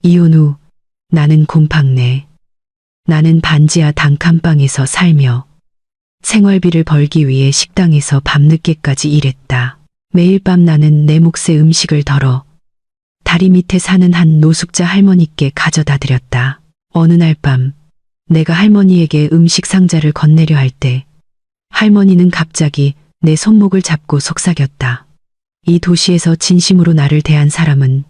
이혼 후 나는 곰팡내. 나는 반지하 단칸방에서 살며 생활비를 벌기 위해 식당에서 밤늦게까지 일했다. 매일 밤 나는 내 몫의 음식을 덜어 다리 밑에 사는 한 노숙자 할머니께 가져다 드렸다. 어느 날 밤 내가 할머니에게 음식 상자를 건네려 할 때 할머니는 갑자기 내 손목을 잡고 속삭였다. 이 도시에서 진심으로 나를 대한 사람은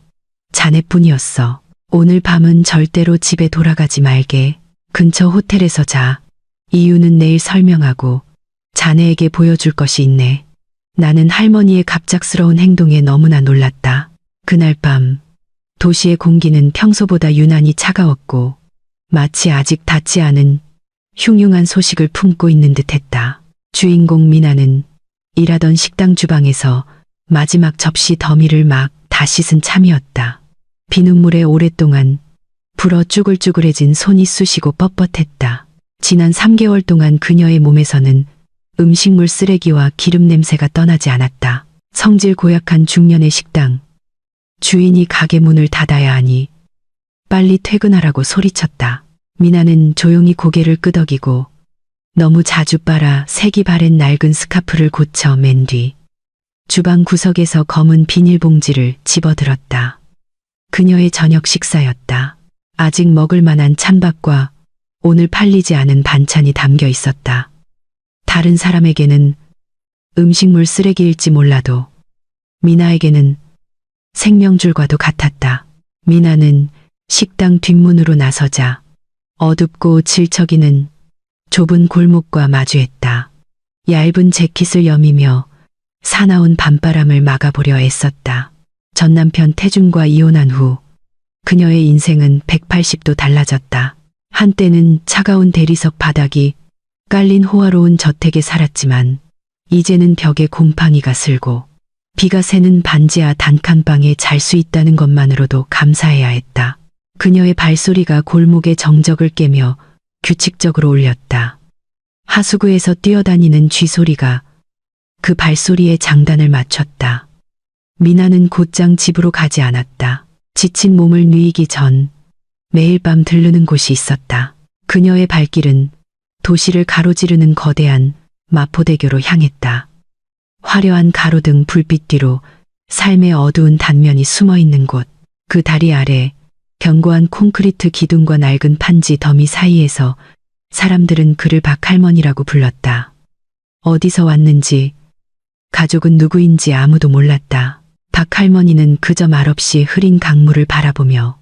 자네뿐이었어. 오늘 밤은 절대로 집에 돌아가지 말게. 근처 호텔에서 자. 이유는 내일 설명하고 자네에게 보여줄 것이 있네. 나는 할머니의 갑작스러운 행동에 너무나 놀랐다. 그날 밤 도시의 공기는 평소보다 유난히 차가웠고 마치 아직 닿지 않은 흉흉한 소식을 품고 있는 듯했다. 주인공 미나는 일하던 식당 주방에서 마지막 접시 더미를 막 다 씻은 참이었다. 비눗물에 오랫동안 불어 쭈글쭈글해진 손이 쑤시고 뻣뻣했다. 지난 3개월 동안 그녀의 몸에서는 음식물 쓰레기와 기름 냄새가 떠나지 않았다. 성질 고약한 중년의 식당. 주인이 가게 문을 닫아야 하니 빨리 퇴근하라고 소리쳤다. 미나는 조용히 고개를 끄덕이고 너무 자주 빨아 색이 바랜 낡은 스카프를 고쳐 맨 뒤 주방 구석에서 검은 비닐봉지를 집어들었다. 그녀의 저녁 식사였다. 아직 먹을 만한 찬밥과 오늘 팔리지 않은 반찬이 담겨 있었다. 다른 사람에게는 음식물 쓰레기일지 몰라도 미나에게는 생명줄과도 같았다. 미나는 식당 뒷문으로 나서자 어둡고 질척이는 좁은 골목과 마주했다. 얇은 재킷을 여미며 사나운 밤바람을 막아보려 애썼다. 전 남편 태준과 이혼한 후 그녀의 인생은 180도 달라졌다. 한때는 차가운 대리석 바닥이 깔린 호화로운 저택에 살았지만 이제는 벽에 곰팡이가 슬고 비가 새는 반지하 단칸방에 잘 수 있다는 것만으로도 감사해야 했다. 그녀의 발소리가 골목의 정적을 깨며 규칙적으로 울렸다. 하수구에서 뛰어다니는 쥐소리가 그 발소리에 장단을 맞췄다. 미나는 곧장 집으로 가지 않았다. 지친 몸을 누이기 전 매일 밤 들르는 곳이 있었다. 그녀의 발길은 도시를 가로지르는 거대한 마포대교로 향했다. 화려한 가로등 불빛 뒤로 삶의 어두운 단면이 숨어 있는 곳. 그 다리 아래 견고한 콘크리트 기둥과 낡은 판지 더미 사이에서 사람들은 그를 박할머니라고 불렀다. 어디서 왔는지 가족은 누구인지 아무도 몰랐다. 박할머니는 그저 말없이 흐린 강물을 바라보며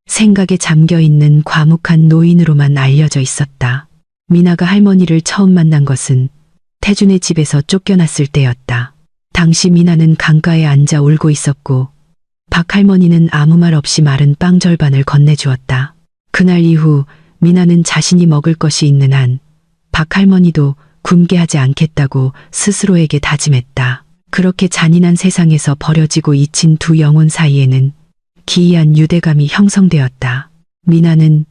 생각에 잠겨있는 과묵한 노인으로만 알려져 있었다. 미나가 할머니를 처음 만난 것은 태준의 집에서 쫓겨났을 때였다. 당시 미나는 강가에 앉아 울고 있었고 박할머니는 아무 말 없이 마른 빵 절반을 건네주었다. 그날 이후 미나는 자신이 먹을 것이 있는 한 박할머니도 굶게 하지 않겠다고 스스로에게 다짐했다. 그렇게 잔인한 세상에서 버려지고 잊힌 두 영혼 사이에는 기이한 유대감이 형성되었다. 미나는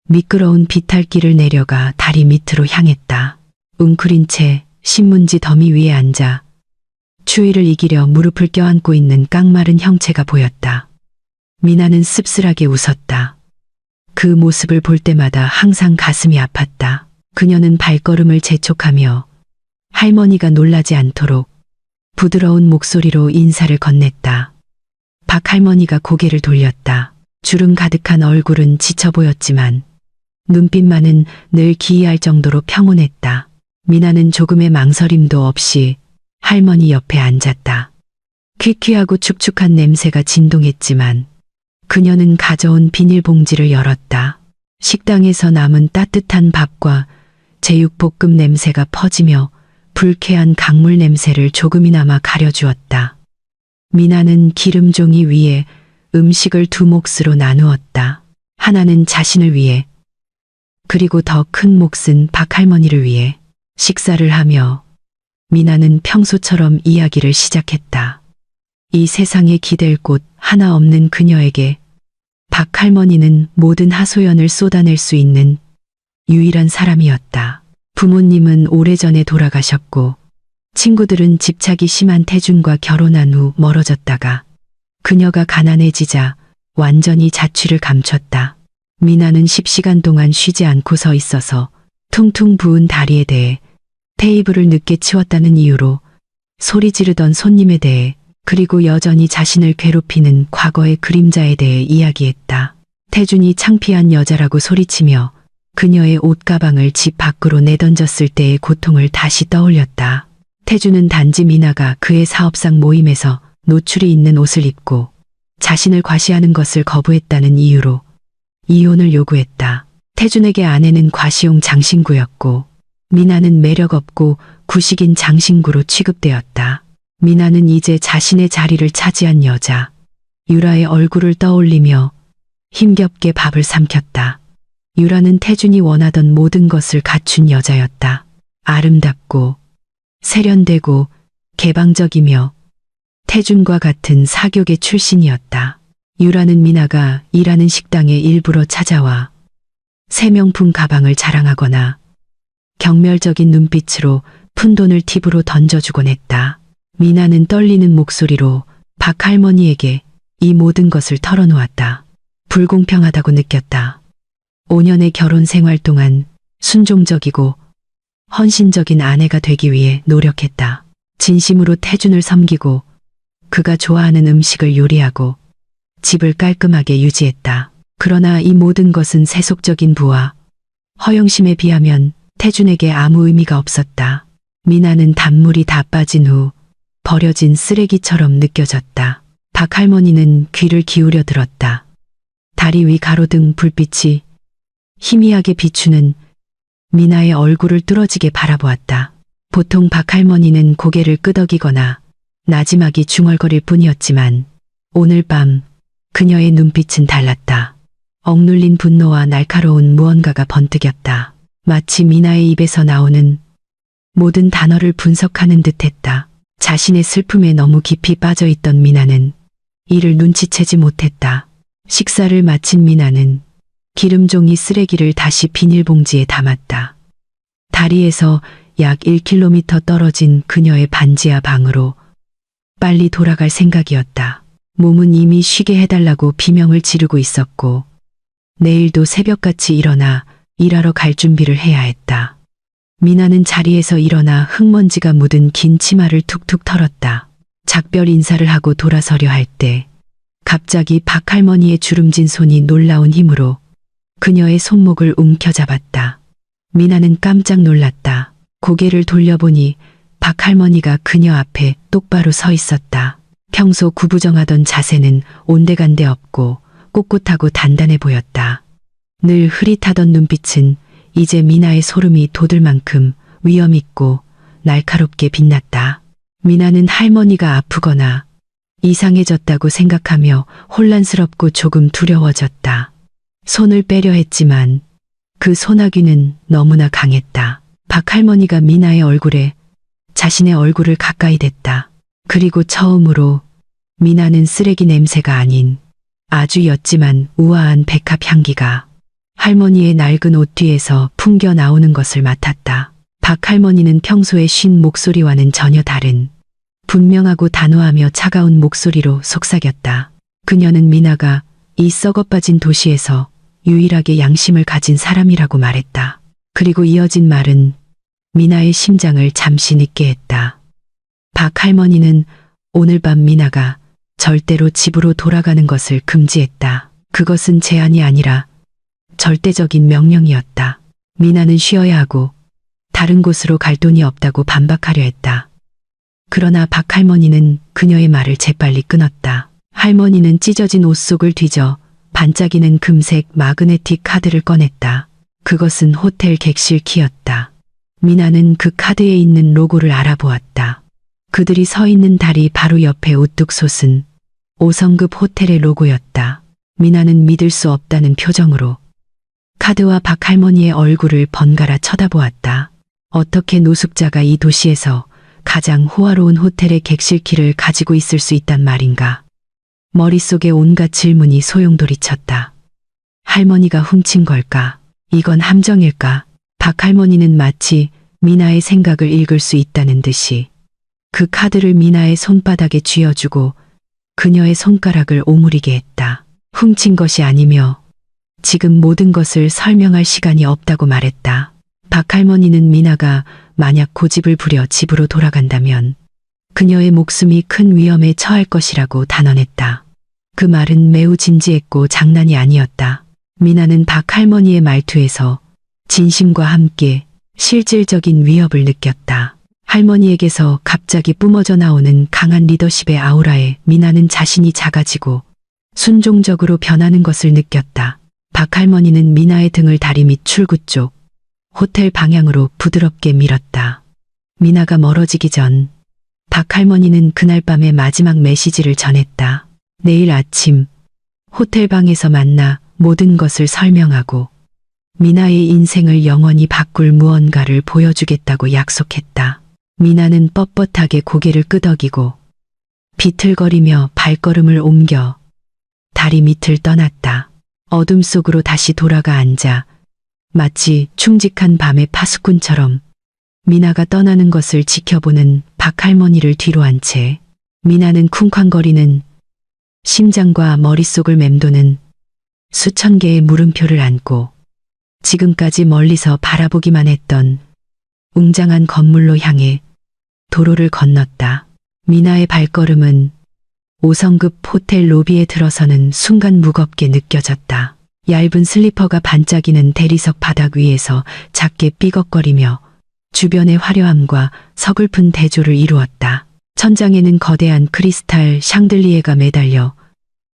미끄러운 비탈길을 내려가 다리 밑으로 향했다. 웅크린 채 신문지 더미 위에 앉아 추위를 이기려 무릎을 껴안고 있는 깡마른 형체가 보였다. 미나는 씁쓸하게 웃었다. 그 모습을 볼 때마다 항상 가슴이 아팠다. 그녀는 발걸음을 재촉하며 할머니가 놀라지 않도록 부드러운 목소리로 인사를 건넸다. 박할머니가 고개를 돌렸다. 주름 가득한 얼굴은 지쳐 보였지만 눈빛만은 늘 기이할 정도로 평온했다. 미나는 조금의 망설임도 없이 할머니 옆에 앉았다. 퀴퀴하고 축축한 냄새가 진동했지만 그녀는 가져온 비닐봉지를 열었다. 식당에서 남은 따뜻한 밥과 제육볶음 냄새가 퍼지며 불쾌한 강물 냄새를 조금이나마 가려주었다. 미나는 기름종이 위에 음식을 두 몫으로 나누었다. 하나는 자신을 위해, 그리고 더 큰 몫은 박할머니를 위해. 식사를 하며 미나는 평소처럼 이야기를 시작했다. 이 세상에 기댈 곳 하나 없는 그녀에게 박할머니는 모든 하소연을 쏟아낼 수 있는 유일한 사람이었다. 부모님은 오래전에 돌아가셨고 친구들은 집착이 심한 태준과 결혼한 후 멀어졌다가 그녀가 가난해지자 완전히 자취를 감췄다. 미나는 10시간 동안 쉬지 않고 서 있어서 퉁퉁 부은 다리에 대해, 테이블을 늦게 치웠다는 이유로 소리 지르던 손님에 대해, 그리고 여전히 자신을 괴롭히는 과거의 그림자에 대해 이야기했다. 태준이 창피한 여자라고 소리치며 그녀의 옷가방을 집 밖으로 내던졌을 때의 고통을 다시 떠올렸다. 태준은 단지 미나가 그의 사업상 모임에서 노출이 있는 옷을 입고 자신을 과시하는 것을 거부했다는 이유로 이혼을 요구했다. 태준에게 아내는 과시용 장신구였고 미나는 매력없고 구식인 장신구로 취급되었다. 미나는 이제 자신의 자리를 차지한 여자, 유라의 얼굴을 떠올리며 힘겹게 밥을 삼켰다. 유라는 태준이 원하던 모든 것을 갖춘 여자였다. 아름답고 세련되고 개방적이며 태준과 같은 사교계 출신이었다. 유라는 미나가 일하는 식당에 일부러 찾아와 새 명품 가방을 자랑하거나 경멸적인 눈빛으로 푼돈을 팁으로 던져주곤 했다. 미나는 떨리는 목소리로 박 할머니에게 이 모든 것을 털어놓았다. 불공평하다고 느꼈다. 5년의 결혼 생활 동안 순종적이고 헌신적인 아내가 되기 위해 노력했다. 진심으로 태준을 섬기고 그가 좋아하는 음식을 요리하고 집을 깔끔하게 유지했다. 그러나 이 모든 것은 세속적인 부와 허영심에 비하면 태준에게 아무 의미가 없었다. 미나는 단물이 다 빠진 후 버려진 쓰레기처럼 느껴졌다. 박 할머니는 귀를 기울여 들었다. 다리 위 가로등 불빛이 희미하게 비추는 미나의 얼굴을 뚫어지게 바라보았다. 보통 박 할머니는 고개를 끄덕이거나 나지막이 중얼거릴 뿐이었지만 오늘 밤 그녀의 눈빛은 달랐다. 억눌린 분노와 날카로운 무언가가 번뜩였다. 마치 미나의 입에서 나오는 모든 단어를 분석하는 듯했다. 자신의 슬픔에 너무 깊이 빠져있던 미나는 이를 눈치채지 못했다. 식사를 마친 미나는 기름종이 쓰레기를 다시 비닐봉지에 담았다. 다리에서 약 1km 떨어진 그녀의 반지하 방으로 빨리 돌아갈 생각이었다. 몸은 이미 쉬게 해달라고 비명을 지르고 있었고 내일도 새벽같이 일어나 일하러 갈 준비를 해야 했다. 미나는 자리에서 일어나 흙먼지가 묻은 긴 치마를 툭툭 털었다. 작별 인사를 하고 돌아서려 할 때 갑자기 박 할머니의 주름진 손이 놀라운 힘으로 그녀의 손목을 움켜잡았다. 미나는 깜짝 놀랐다. 고개를 돌려보니 박 할머니가 그녀 앞에 똑바로 서 있었다. 평소 구부정하던 자세는 온데간데 없고 꼿꼿하고 단단해 보였다. 늘 흐릿하던 눈빛은 이제 미나의 소름이 돋을 만큼 위엄있고 날카롭게 빛났다. 미나는 할머니가 아프거나 이상해졌다고 생각하며 혼란스럽고 조금 두려워졌다. 손을 빼려 했지만 그 소나귀는 너무나 강했다. 박 할머니가 미나의 얼굴에 자신의 얼굴을 가까이 댔다. 그리고 처음으로 미나는 쓰레기 냄새가 아닌 아주 옅지만 우아한 백합 향기가 할머니의 낡은 옷 뒤에서 풍겨 나오는 것을 맡았다. 박 할머니는 평소에 쉰 목소리와는 전혀 다른 분명하고 단호하며 차가운 목소리로 속삭였다. 그녀는 미나가 이 썩어빠진 도시에서 유일하게 양심을 가진 사람이라고 말했다. 그리고 이어진 말은 미나의 심장을 잠시 늦게 했다. 박 할머니는 오늘 밤 미나가 절대로 집으로 돌아가는 것을 금지했다. 그것은 제안이 아니라 절대적인 명령이었다. 미나는 쉬어야 하고 다른 곳으로 갈 돈이 없다고 반박하려 했다. 그러나 박 할머니는 그녀의 말을 재빨리 끊었다. 할머니는 찢어진 옷 속을 뒤져 반짝이는 금색 마그네틱 카드를 꺼냈다. 그것은 호텔 객실 키였다. 미나는 그 카드에 있는 로고를 알아보았다. 그들이 서 있는 다리 바로 옆에 우뚝 솟은 5성급 호텔의 로고였다. 미나는 믿을 수 없다는 표정으로 카드와 박 할머니의 얼굴을 번갈아 쳐다보았다. 어떻게 노숙자가 이 도시에서 가장 호화로운 호텔의 객실키를 가지고 있을 수 있단 말인가. 머릿속에 온갖 질문이 소용돌이쳤다. 할머니가 훔친 걸까? 이건 함정일까? 박 할머니는 마치 미나의 생각을 읽을 수 있다는 듯이 그 카드를 미나의 손바닥에 쥐어주고 그녀의 손가락을 오므리게 했다. 훔친 것이 아니며 지금 모든 것을 설명할 시간이 없다고 말했다. 박할머니는 미나가 만약 고집을 부려 집으로 돌아간다면 그녀의 목숨이 큰 위험에 처할 것이라고 단언했다. 그 말은 매우 진지했고 장난이 아니었다. 미나는 박할머니의 말투에서 진심과 함께 실질적인 위협을 느꼈다. 할머니에게서 갑자기 뿜어져 나오는 강한 리더십의 아우라에 미나는 자신이 작아지고 순종적으로 변하는 것을 느꼈다. 박할머니는 미나의 등을 다리 밑 출구 쪽 호텔 방향으로 부드럽게 밀었다. 미나가 멀어지기 전 박할머니는 그날 밤의 마지막 메시지를 전했다. 내일 아침 호텔 방에서 만나 모든 것을 설명하고 미나의 인생을 영원히 바꿀 무언가를 보여주겠다고 약속했다. 미나는 뻣뻣하게 고개를 끄덕이고 비틀거리며 발걸음을 옮겨 다리 밑을 떠났다. 어둠 속으로 다시 돌아가 앉아 마치 충직한 밤의 파수꾼처럼 미나가 떠나는 것을 지켜보는 박할머니를 뒤로 한 채 미나는 쿵쾅거리는 심장과 머릿속을 맴도는 수천 개의 물음표를 안고 지금까지 멀리서 바라보기만 했던 웅장한 건물로 향해 도로를 건넜다. 미나의 발걸음은 5성급 호텔 로비에 들어서는 순간 무겁게 느껴졌다. 얇은 슬리퍼가 반짝이는 대리석 바닥 위에서 작게 삐걱거리며 주변의 화려함과 서글픈 대조를 이루었다. 천장에는 거대한 크리스탈 샹들리에가 매달려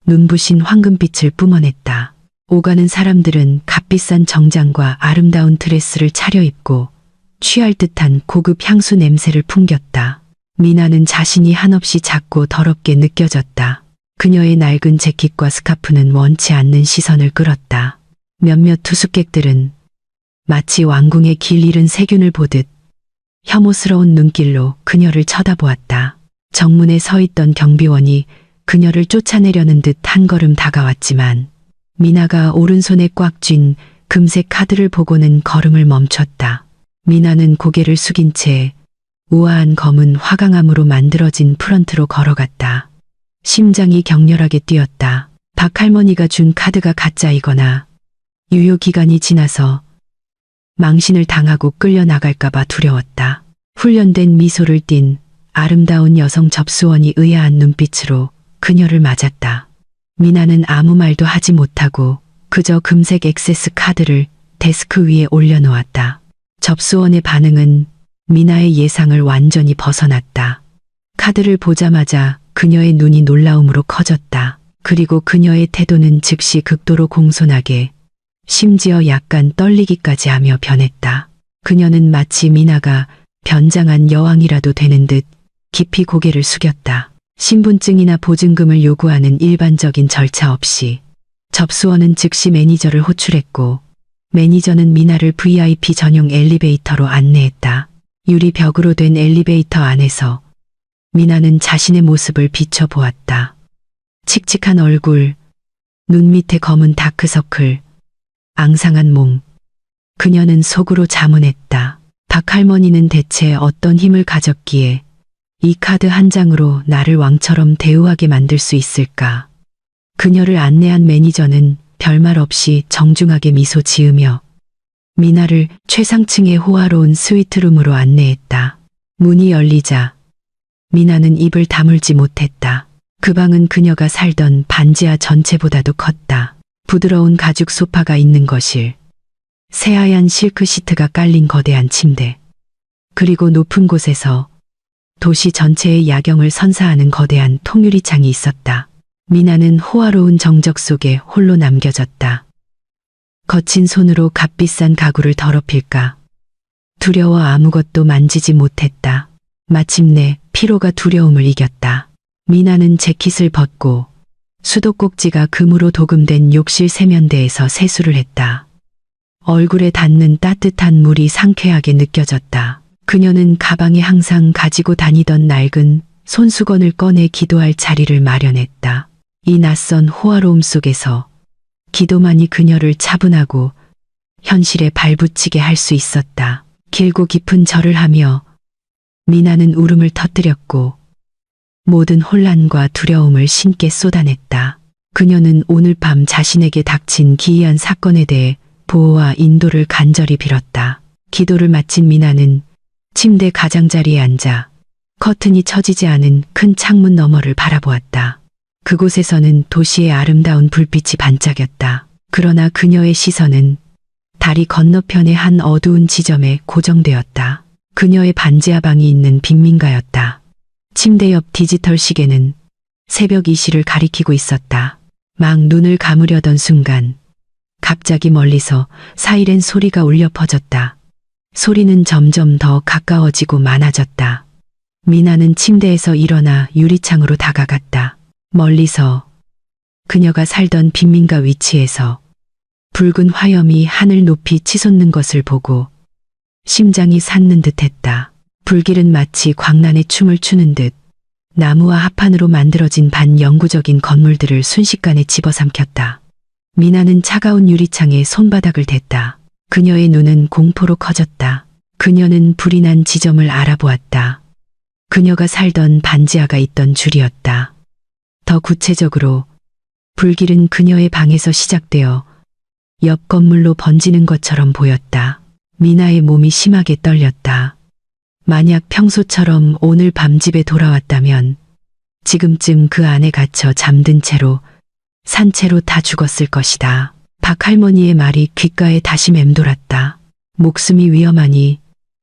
눈부신 황금빛을 뿜어냈다. 오가는 사람들은 값비싼 정장과 아름다운 드레스를 차려입고 취할 듯한 고급 향수 냄새를 풍겼다. 미나는 자신이 한없이 작고 더럽게 느껴졌다. 그녀의 낡은 재킷과 스카프는 원치 않는 시선을 끌었다. 몇몇 투숙객들은 마치 왕궁의 길 잃은 세균을 보듯 혐오스러운 눈길로 그녀를 쳐다보았다. 정문에 서 있던 경비원이 그녀를 쫓아내려는 듯 한 걸음 다가왔지만 미나가 오른손에 꽉 쥔 금색 카드를 보고는 걸음을 멈췄다. 미나는 고개를 숙인 채 우아한 검은 화강암으로 만들어진 프런트로 걸어갔다. 심장이 격렬하게 뛰었다. 박할머니가 준 카드가 가짜이거나 유효 기간이 지나서 망신을 당하고 끌려나갈까봐 두려웠다. 훈련된 미소를 띤 아름다운 여성 접수원이 의아한 눈빛으로 그녀를 맞았다. 미나는 아무 말도 하지 못하고 그저 금색 액세스 카드를 데스크 위에 올려놓았다. 접수원의 반응은 미나의 예상을 완전히 벗어났다. 카드를 보자마자 그녀의 눈이 놀라움으로 커졌다. 그리고 그녀의 태도는 즉시 극도로 공손하게 심지어 약간 떨리기까지 하며 변했다. 그녀는 마치 미나가 변장한 여왕이라도 되는 듯 깊이 고개를 숙였다. 신분증이나 보증금을 요구하는 일반적인 절차 없이 접수원은 즉시 매니저를 호출했고 매니저는 미나를 VIP 전용 엘리베이터로 안내했다. 유리 벽으로 된 엘리베이터 안에서 미나는 자신의 모습을 비춰보았다. 칙칙한 얼굴, 눈 밑에 검은 다크서클, 앙상한 몸. 그녀는 속으로 자문했다. 박할머니는 대체 어떤 힘을 가졌기에 이 카드 한 장으로 나를 왕처럼 대우하게 만들 수 있을까? 그녀를 안내한 매니저는 별말 없이 정중하게 미소 지으며 미나를 최상층의 호화로운 스위트룸으로 안내했다. 문이 열리자 미나는 입을 다물지 못했다. 그 방은 그녀가 살던 반지하 전체보다도 컸다. 부드러운 가죽 소파가 있는 거실, 새하얀 실크 시트가 깔린 거대한 침대, 그리고 높은 곳에서 도시 전체의 야경을 선사하는 거대한 통유리창이 있었다. 미나는 호화로운 정적 속에 홀로 남겨졌다. 거친 손으로 값비싼 가구를 더럽힐까 두려워 아무것도 만지지 못했다. 마침내 피로가 두려움을 이겼다. 미나는 재킷을 벗고 수도꼭지가 금으로 도금된 욕실 세면대에서 세수를 했다. 얼굴에 닿는 따뜻한 물이 상쾌하게 느껴졌다. 그녀는 가방에 항상 가지고 다니던 낡은 손수건을 꺼내 기도할 자리를 마련했다. 이 낯선 호화로움 속에서 기도만이 그녀를 차분하고 현실에 발붙이게 할 수 있었다. 길고 깊은 절을 하며 미나는 울음을 터뜨렸고 모든 혼란과 두려움을 신께 쏟아냈다. 그녀는 오늘 밤 자신에게 닥친 기이한 사건에 대해 보호와 인도를 간절히 빌었다. 기도를 마친 미나는 침대 가장자리에 앉아 커튼이 쳐지지 않은 큰 창문 너머를 바라보았다. 그곳에서는 도시의 아름다운 불빛이 반짝였다. 그러나 그녀의 시선은 다리 건너편의 한 어두운 지점에 고정되었다. 그녀의 반지하 방이 있는 빈민가였다. 침대 옆 디지털 시계는 새벽 2시를 가리키고 있었다. 막 눈을 감으려던 순간 갑자기 멀리서 사이렌 소리가 울려 퍼졌다. 소리는 점점 더 가까워지고 많아졌다. 미나는 침대에서 일어나 유리창으로 다가갔다. 멀리서 그녀가 살던 빈민가 위치에서 붉은 화염이 하늘 높이 치솟는 것을 보고 심장이 솟는 듯했다. 불길은 마치 광란의 춤을 추는 듯 나무와 합판으로 만들어진 반영구적인 건물들을 순식간에 집어삼켰다. 미나는 차가운 유리창에 손바닥을 댔다. 그녀의 눈은 공포로 커졌다. 그녀는 불이 난 지점을 알아보았다. 그녀가 살던 반지하가 있던 줄이었다. 더 구체적으로 불길은 그녀의 방에서 시작되어 옆 건물로 번지는 것처럼 보였다. 미나의 몸이 심하게 떨렸다. 만약 평소처럼 오늘 밤 집에 돌아왔다면 지금쯤 그 안에 갇혀 잠든 채로 산채로 다 죽었을 것이다. 박 할머니의 말이 귓가에 다시 맴돌았다. 목숨이 위험하니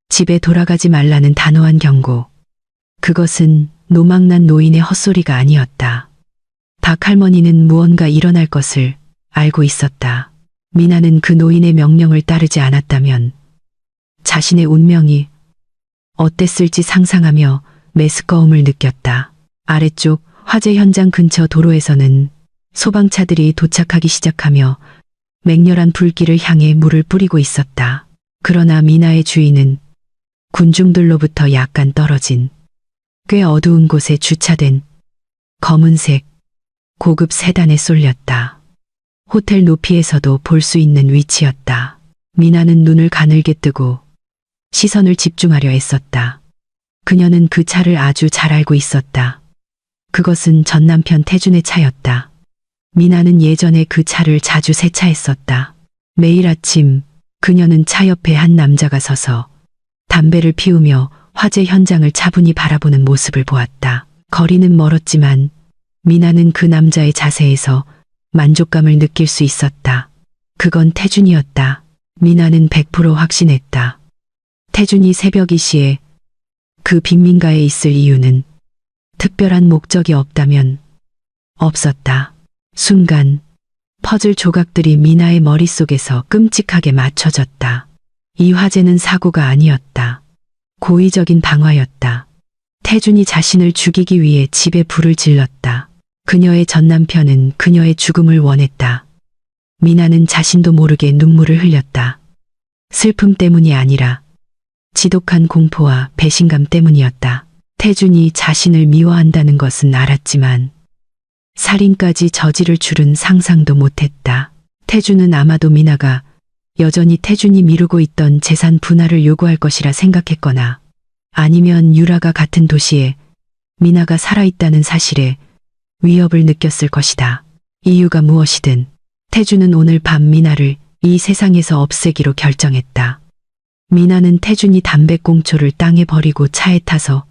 집에 돌아가지 말라는 단호한 경고. 그것은 노망난 노인의 헛소리가 아니었다. 박 할머니는 무언가 일어날 것을 알고 있었다. 미나는 그 노인의 명령을 따르지 않았다면 자신의 운명이 어땠을지 상상하며 메스꺼움을 느꼈다. 아래쪽 화재 현장 근처 도로에서는 소방차들이 도착하기 시작하며 맹렬한 불길을 향해 물을 뿌리고 있었다. 그러나 미나의 주인은 군중들로부터 약간 떨어진 꽤 어두운 곳에 주차된 검은색 고급 세단에 쏠렸다. 호텔 높이에서도 볼 수 있는 위치였다. 미나는 눈을 가늘게 뜨고 시선을 집중하려 애썼다. 그녀는 그 차를 아주 잘 알고 있었다. 그것은 전 남편 태준의 차였다. 미나는 예전에 그 차를 자주 세차했었다. 매일 아침 그녀는 차 옆에 한 남자가 서서 담배를 피우며 화재 현장을 차분히 바라보는 모습을 보았다. 거리는 멀었지만 미나는 그 남자의 자세에서 만족감을 느낄 수 있었다. 그건 태준이었다. 미나는 100% 확신했다. 태준이 새벽 2시에 그 빈민가에 있을 이유는 특별한 목적이 없다면 없었다. 순간 퍼즐 조각들이 미나의 머릿속에서 끔찍하게 맞춰졌다. 이 화재는 사고가 아니었다. 고의적인 방화였다. 태준이 자신을 죽이기 위해 집에 불을 질렀다. 그녀의 전 남편은 그녀의 죽음을 원했다. 미나는 자신도 모르게 눈물을 흘렸다. 슬픔 때문이 아니라 지독한 공포와 배신감 때문이었다. 태준이 자신을 미워한다는 것은 알았지만 살인까지 저지를 줄은 상상도 못했다. 태준은 아마도 미나가 여전히 태준이 미루고 있던 재산 분할을 요구할 것이라 생각했거나 아니면 유라가 같은 도시에 미나가 살아있다는 사실에 위협을 느꼈을 것이다. 이유가 무엇이든 태준은 오늘 밤 미나를 이 세상에서 없애기로 결정했다. 미나는 태준이 담배꽁초를 땅에 버리고 차에 타서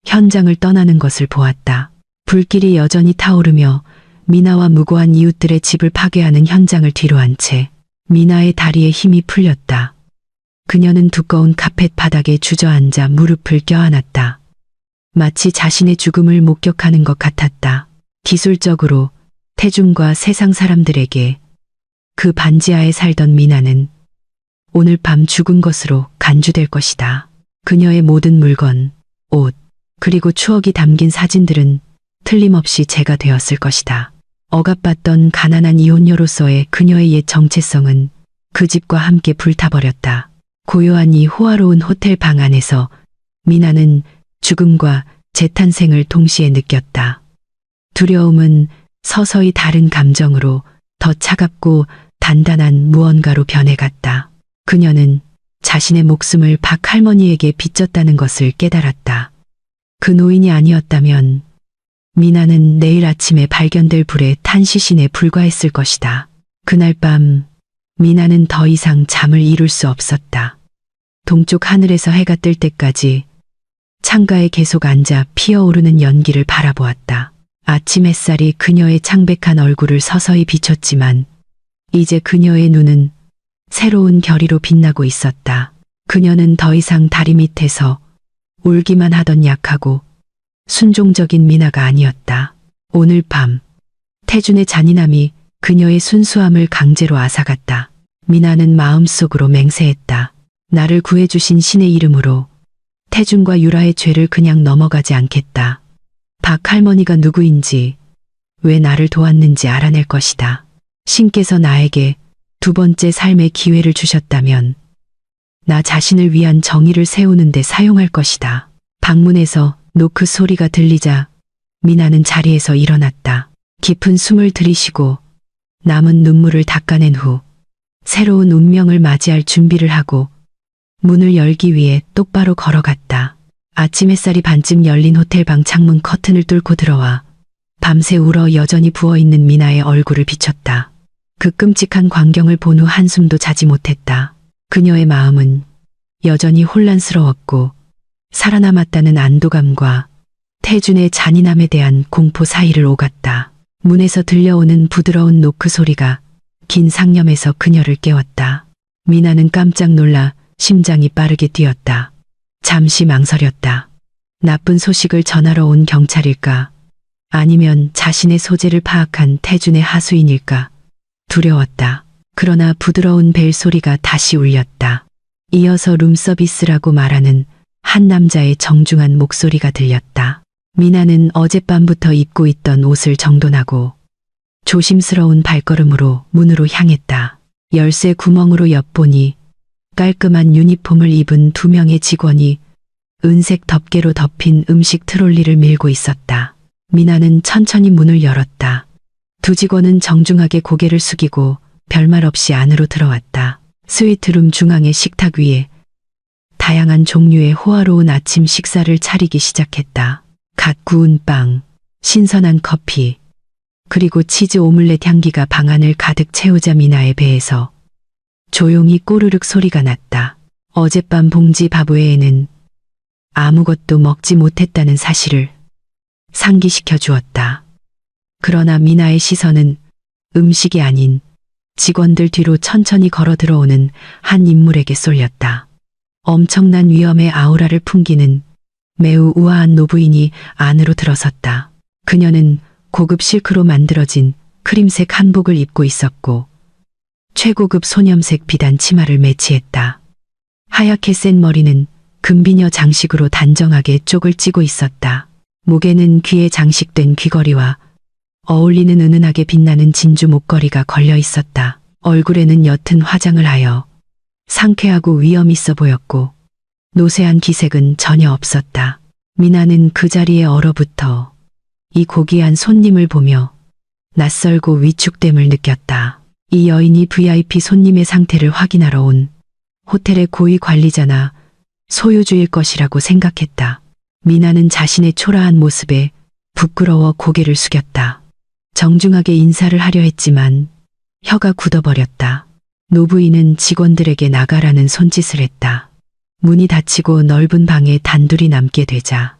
현장을 떠나는 것을 보았다. 불길이 여전히 타오르며 미나와 무고한 이웃들의 집을 파괴하는 현장을 뒤로한 채 미나의 다리에 힘이 풀렸다. 그녀는 두꺼운 카펫 바닥에 주저앉아 무릎을 껴안았다. 마치 자신의 죽음을 목격하는 것 같았다. 기술적으로 태준과 세상 사람들에게 그 반지하에 살던 미나는 오늘 밤 죽은 것으로 간주될 것이다. 그녀의 모든 물건, 옷, 그리고 추억이 담긴 사진들은 틀림없이 재가 되었을 것이다. 억압받던 가난한 이혼녀로서의 그녀의 옛 정체성은 그 집과 함께 불타버렸다. 고요한 이 호화로운 호텔 방 안에서 미나는 죽음과 재탄생을 동시에 느꼈다. 두려움은 서서히 다른 감정으로 더 차갑고 단단한 무언가로 변해갔다. 그녀는 자신의 목숨을 박 할머니에게 빚졌다는 것을 깨달았다. 그 노인이 아니었다면 미나는 내일 아침에 발견될 불에 탄 시신에 불과했을 것이다. 그날 밤 미나는 더 이상 잠을 이룰 수 없었다. 동쪽 하늘에서 해가 뜰 때까지 창가에 계속 앉아 피어오르는 연기를 바라보았다. 아침 햇살이 그녀의 창백한 얼굴을 서서히 비췄지만 이제 그녀의 눈은 새로운 결의로 빛나고 있었다. 그녀는 더 이상 다리 밑에서 울기만 하던 약하고 순종적인 미나가 아니었다. 오늘 밤 태준의 잔인함이 그녀의 순수함을 강제로 앗아갔다. 미나는 마음속으로 맹세했다. 나를 구해주신 신의 이름으로 태준과 유라의 죄를 그냥 넘어가지 않겠다. 박 할머니가 누구인지 왜 나를 도왔는지 알아낼 것이다. 신께서 나에게 두 번째 삶의 기회를 주셨다면 나 자신을 위한 정의를 세우는 데 사용할 것이다. 방문에서 노크 소리가 들리자 미나는 자리에서 일어났다. 깊은 숨을 들이쉬고 남은 눈물을 닦아낸 후 새로운 운명을 맞이할 준비를 하고 문을 열기 위해 똑바로 걸어갔다. 아침 햇살이 반쯤 열린 호텔방 창문 커튼을 뚫고 들어와 밤새 울어 여전히 부어있는 미나의 얼굴을 비췄다. 그 끔찍한 광경을 본 후 한숨도 자지 못했다. 그녀의 마음은 여전히 혼란스러웠고 살아남았다는 안도감과 태준의 잔인함에 대한 공포 사이를 오갔다. 문에서 들려오는 부드러운 노크 소리가 긴 상념에서 그녀를 깨웠다. 미나는 깜짝 놀라 심장이 빠르게 뛰었다. 잠시 망설였다. 나쁜 소식을 전하러 온 경찰일까? 아니면 자신의 소재를 파악한 태준의 하수인일까? 두려웠다. 그러나 부드러운 벨 소리가 다시 울렸다. 이어서 룸서비스라고 말하는 한 남자의 정중한 목소리가 들렸다. 미나는 어젯밤부터 입고 있던 옷을 정돈하고 조심스러운 발걸음으로 문으로 향했다. 열쇠 구멍으로 엿보니 깔끔한 유니폼을 입은 두 명의 직원이 은색 덮개로 덮인 음식 트롤리를 밀고 있었다. 미나는 천천히 문을 열었다. 두 직원은 정중하게 고개를 숙이고 별말 없이 안으로 들어왔다. 스위트룸 중앙의 식탁 위에 다양한 종류의 호화로운 아침 식사를 차리기 시작했다. 갓 구운 빵, 신선한 커피, 그리고 치즈 오믈렛 향기가 방안을 가득 채우자 미나의 배에서 조용히 꼬르륵 소리가 났다. 어젯밤 봉지 밥 외에는 아무것도 먹지 못했다는 사실을 상기시켜 주었다. 그러나 미나의 시선은 음식이 아닌 직원들 뒤로 천천히 걸어 들어오는 한 인물에게 쏠렸다. 엄청난 위험의 아우라를 풍기는 매우 우아한 노부인이 안으로 들어섰다. 그녀는 고급 실크로 만들어진 크림색 한복을 입고 있었고 최고급 소념색 비단 치마를 매치했다. 하얗게 센 머리는 금비녀 장식으로 단정하게 쪽을 찌고 있었다. 목에는 귀에 장식된 귀걸이와 어울리는 은은하게 빛나는 진주 목걸이가 걸려 있었다. 얼굴에는 옅은 화장을 하여 상쾌하고 위험 있어 보였고 노쇠한 기색은 전혀 없었다. 미나는 그 자리에 얼어붙어 이 고귀한 손님을 보며 낯설고 위축됨을 느꼈다. 이 여인이 VIP 손님의 상태를 확인하러 온 호텔의 고위 관리자나 소유주일 것이라고 생각했다. 미나는 자신의 초라한 모습에 부끄러워 고개를 숙였다. 정중하게 인사를 하려 했지만 혀가 굳어버렸다. 노부인은 직원들에게 나가라는 손짓을 했다. 문이 닫히고 넓은 방에 단둘이 남게 되자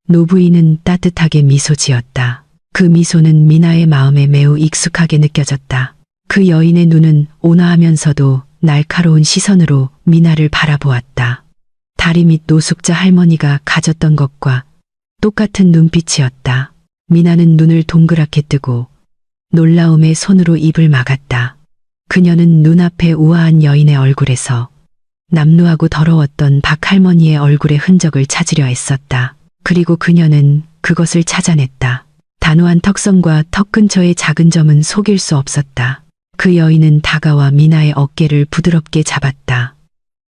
노부인은 따뜻하게 미소 지었다. 그 미소는 미나의 마음에 매우 익숙하게 느껴졌다. 그 여인의 눈은 온화하면서도 날카로운 시선으로 미나를 바라보았다. 다리 밑 노숙자 할머니가 가졌던 것과 똑같은 눈빛이었다. 미나는 눈을 동그랗게 뜨고 놀라움에 손으로 입을 막았다. 그녀는 눈앞의 우아한 여인의 얼굴에서 남루하고 더러웠던 박 할머니의 얼굴의 흔적을 찾으려 애썼다. 그리고 그녀는 그것을 찾아냈다. 단호한 턱선과 턱 근처의 작은 점은 속일 수 없었다. 그 여인은 다가와 미나의 어깨를 부드럽게 잡았다.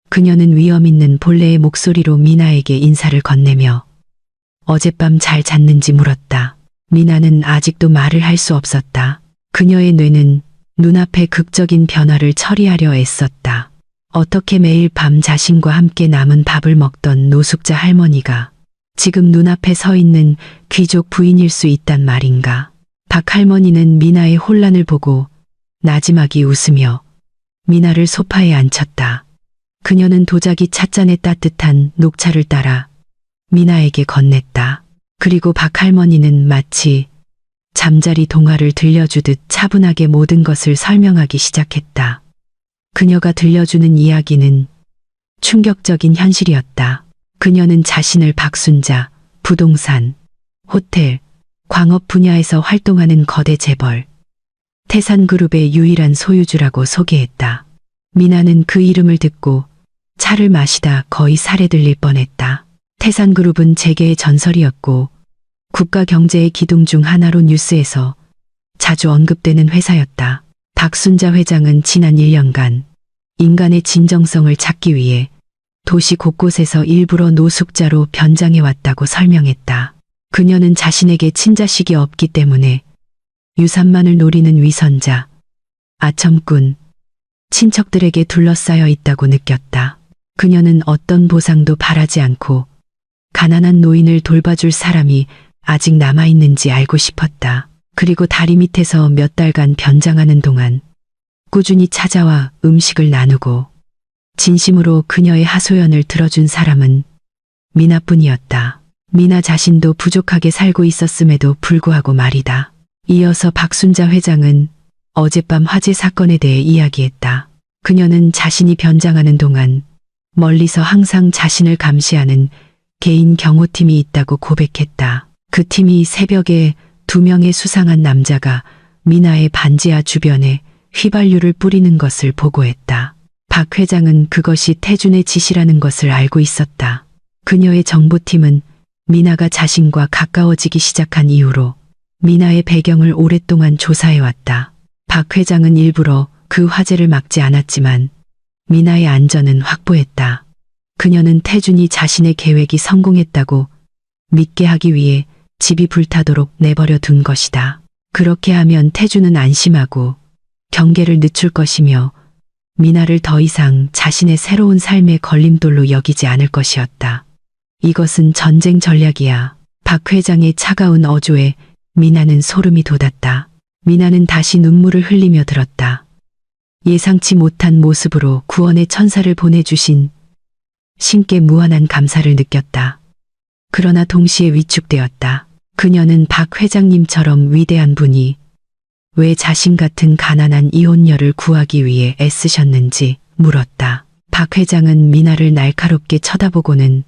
그녀는 위험 있는 본래의 목소리로 미나에게 인사를 건네며 어젯밤 잘 잤는지 물었다. 미나는 아직도 말을 할 수 없었다. 그녀의 뇌는 눈앞의 극적인 변화를 처리하려 애썼다. 어떻게 매일 밤 자신과 함께 남은 밥을 먹던 노숙자 할머니가 지금 눈앞에 서 있는 귀족 부인일 수 있단 말인가. 박 할머니는 미나의 혼란을 보고 나지막이 웃으며 미나를 소파에 앉혔다. 그녀는 도자기 찻잔에 따뜻한 녹차를 따라 미나에게 건넸다. 그리고 박 할머니는 마치 잠자리 동화를 들려주듯 차분하게 모든 것을 설명하기 시작했다. 그녀가 들려주는 이야기는 충격적인 현실이었다. 그녀는 자신을 박순자, 부동산, 호텔, 광업 분야에서 활동하는 거대 재벌, 태산그룹의 유일한 소유주라고 소개했다. 미나는 그 이름을 듣고 차를 마시다 거의 살에 들릴 뻔했다. 태산그룹은 재계의 전설이었고 국가 경제의 기둥 중 하나로 뉴스에서 자주 언급되는 회사였다. 박순자 회장은 지난 1년간 인간의 진정성을 찾기 위해 도시 곳곳에서 일부러 노숙자로 변장해 왔다고 설명했다. 그녀는 자신에게 친자식이 없기 때문에 유산만을 노리는 위선자, 아첨꾼, 친척들에게 둘러싸여 있다고 느꼈다. 그녀는 어떤 보상도 바라지 않고 가난한 노인을 돌봐줄 사람이 아직 남아있는지 알고 싶었다. 그리고 다리 밑에서 몇 달간 변장하는 동안 꾸준히 찾아와 음식을 나누고 진심으로 그녀의 하소연을 들어준 사람은 미나뿐이었다. 미나 자신도 부족하게 살고 있었음에도 불구하고 말이다. 이어서 박순자 회장은 어젯밤 화재 사건에 대해 이야기했다. 그녀는 자신이 변장하는 동안 멀리서 항상 자신을 감시하는 개인 경호팀이 있다고 고백했다. 그 팀이 새벽에 2명의 수상한 남자가 미나의 반지하 주변에 휘발유를 뿌리는 것을 보고했다. 박 회장은 그것이 태준의 짓이라는 것을 알고 있었다. 그녀의 정보팀은 미나가 자신과 가까워지기 시작한 이후로 미나의 배경을 오랫동안 조사해왔다. 박 회장은 일부러 그 화재를 막지 않았지만 미나의 안전은 확보했다. 그녀는 태준이 자신의 계획이 성공했다고 믿게 하기 위해 집이 불타도록 내버려 둔 것이다. 그렇게 하면 태준은 안심하고 경계를 늦출 것이며 미나를 더 이상 자신의 새로운 삶의 걸림돌로 여기지 않을 것이었다. 이것은 전쟁 전략이야. 박 회장의 차가운 어조에 미나는 소름이 돋았다. 미나는 다시 눈물을 흘리며 들었다. 예상치 못한 모습으로 구원의 천사를 보내주신 신께 무한한 감사를 느꼈다. 그러나 동시에 위축되었다. 그녀는 박 회장님처럼 위대한 분이 왜 자신 같은 가난한 이혼녀를 구하기 위해 애쓰셨는지 물었다. 박 회장은 미나를 날카롭게 쳐다보고는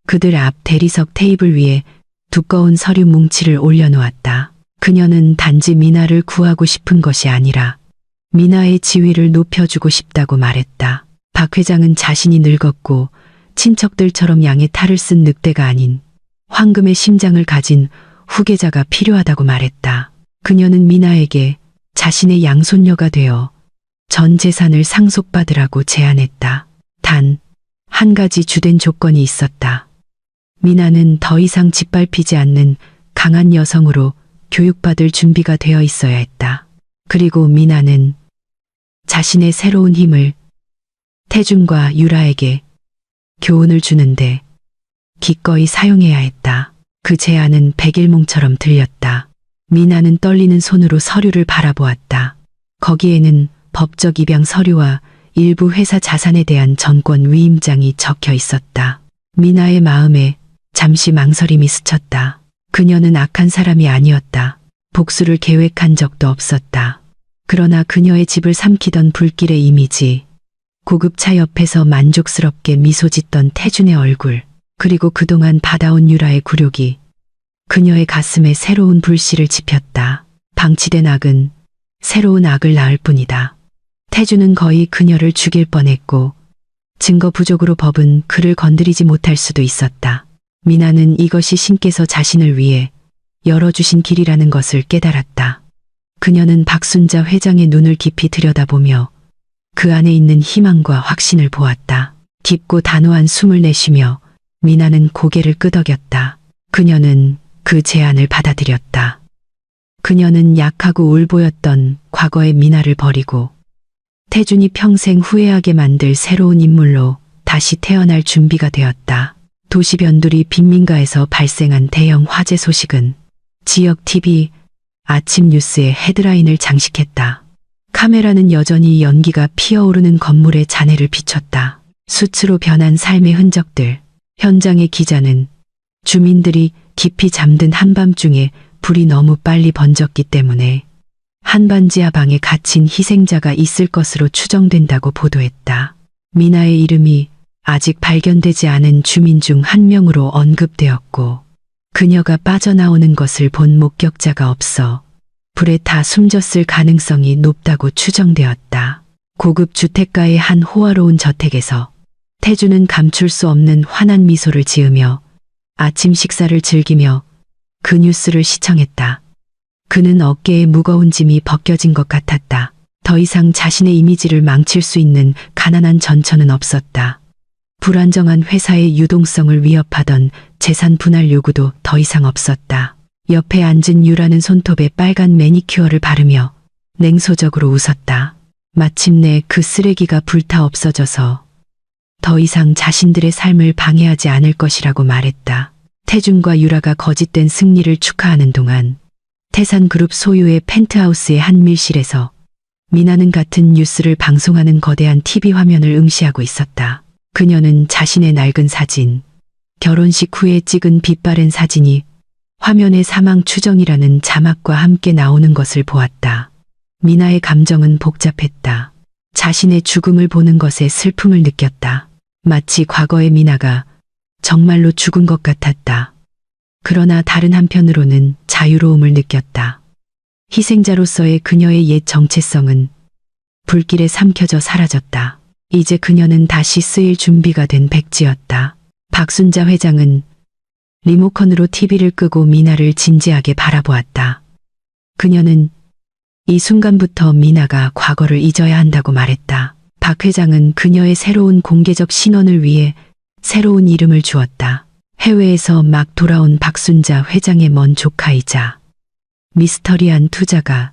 그들 앞 대리석 테이블 위에 두꺼운 서류 뭉치를 올려놓았다. 그녀는 단지 미나를 구하고 싶은 것이 아니라 미나의 지위를 높여주고 싶다고 말했다. 박 회장은 자신이 늙었고 친척들처럼 양의 탈을 쓴 늑대가 아닌 황금의 심장을 가진 후계자가 필요하다고 말했다. 그녀는 미나에게 자신의 양손녀가 되어 전 재산을 상속받으라고 제안했다. 단, 한 가지 주된 조건이 있었다. 미나는 더 이상 짓밟히지 않는 강한 여성으로 교육받을 준비가 되어 있어야 했다. 그리고 미나는 자신의 새로운 힘을 태준과 유라에게 교훈을 주는데 기꺼이 사용해야 했다. 그 제안은 백일몽처럼 들렸다. 미나는 떨리는 손으로 서류를 바라보았다. 거기에는 법적 입양 서류와 일부 회사 자산에 대한 전권 위임장이 적혀 있었다. 미나의 마음에 잠시 망설임이 스쳤다. 그녀는 악한 사람이 아니었다. 복수를 계획한 적도 없었다. 그러나 그녀의 집을 삼키던 불길의 이미지, 고급차 옆에서 만족스럽게 미소 짓던 태준의 얼굴, 그리고 그동안 받아온 유라의 굴욕이 그녀의 가슴에 새로운 불씨를 지폈다. 방치된 악은 새로운 악을 낳을 뿐이다. 태준은 거의 그녀를 죽일 뻔했고 증거 부족으로 법은 그를 건드리지 못할 수도 있었다. 미나는 이것이 신께서 자신을 위해 열어주신 길이라는 것을 깨달았다. 그녀는 박순자 회장의 눈을 깊이 들여다보며 그 안에 있는 희망과 확신을 보았다. 깊고 단호한 숨을 내쉬며 미나는 고개를 끄덕였다. 그녀는 그 제안을 받아들였다. 그녀는 약하고 울보였던 과거의 미나를 버리고 태준이 평생 후회하게 만들 새로운 인물로 다시 태어날 준비가 되었다. 도시 변두리 빈민가에서 발생한 대형 화재 소식은 지역 TV 아침 뉴스의 헤드라인을 장식했다. 카메라는 여전히 연기가 피어오르는 건물의 잔해를 비췄다. 수치로 변한 삶의 흔적들. 현장의 기자는 주민들이 깊이 잠든 한밤중에 불이 너무 빨리 번졌기 때문에 한반지하 방에 갇힌 희생자가 있을 것으로 추정된다고 보도했다. 미나의 이름이 아직 발견되지 않은 주민 중 한 명으로 언급되었고 그녀가 빠져나오는 것을 본 목격자가 없어 불에 타 숨졌을 가능성이 높다고 추정되었다. 고급 주택가의 한 호화로운 저택에서 태주는 감출 수 없는 환한 미소를 지으며 아침 식사를 즐기며 그 뉴스를 시청했다. 그는 어깨에 무거운 짐이 벗겨진 것 같았다. 더 이상 자신의 이미지를 망칠 수 있는 가난한 전처는 없었다. 불안정한 회사의 유동성을 위협하던 재산 분할 요구도 더 이상 없었다. 옆에 앉은 유라는 손톱에 빨간 매니큐어를 바르며 냉소적으로 웃었다. 마침내 그 쓰레기가 불타 없어져서 더 이상 자신들의 삶을 방해하지 않을 것이라고 말했다. 태준과 유라가 거짓된 승리를 축하하는 동안 태산그룹 소유의 펜트하우스의 한 밀실에서 미나는 같은 뉴스를 방송하는 거대한 TV 화면을 응시하고 있었다. 그녀는 자신의 낡은 사진, 결혼식 후에 찍은 빛바랜 사진이 화면에 사망 추정이라는 자막과 함께 나오는 것을 보았다. 미나의 감정은 복잡했다. 자신의 죽음을 보는 것에 슬픔을 느꼈다. 마치 과거의 미나가 정말로 죽은 것 같았다. 그러나 다른 한편으로는 자유로움을 느꼈다. 희생자로서의 그녀의 옛 정체성은 불길에 삼켜져 사라졌다. 이제 그녀는 다시 쓰일 준비가 된 백지였다. 박순자 회장은 리모컨으로 TV를 끄고 미나를 진지하게 바라보았다. 그녀는 이 순간부터 미나가 과거를 잊어야 한다고 말했다. 박 회장은 그녀의 새로운 공개적 신원을 위해 새로운 이름을 주었다. 해외에서 막 돌아온 박순자 회장의 먼 조카이자 미스터리한 투자가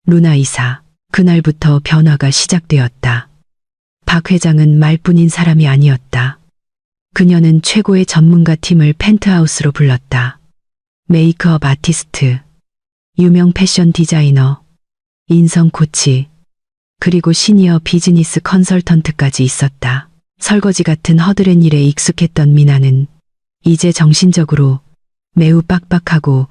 루나 이사. 그날부터 변화가 시작되었다. 박 회장은 말뿐인 사람이 아니었다. 그녀는 최고의 전문가 팀을 펜트하우스로 불렀다. 메이크업 아티스트, 유명 패션 디자이너, 인성 코치, 그리고 시니어 비즈니스 컨설턴트까지 있었다. 설거지 같은 허드렛 일에 익숙했던 미나는 이제 정신적으로 매우 빡빡하고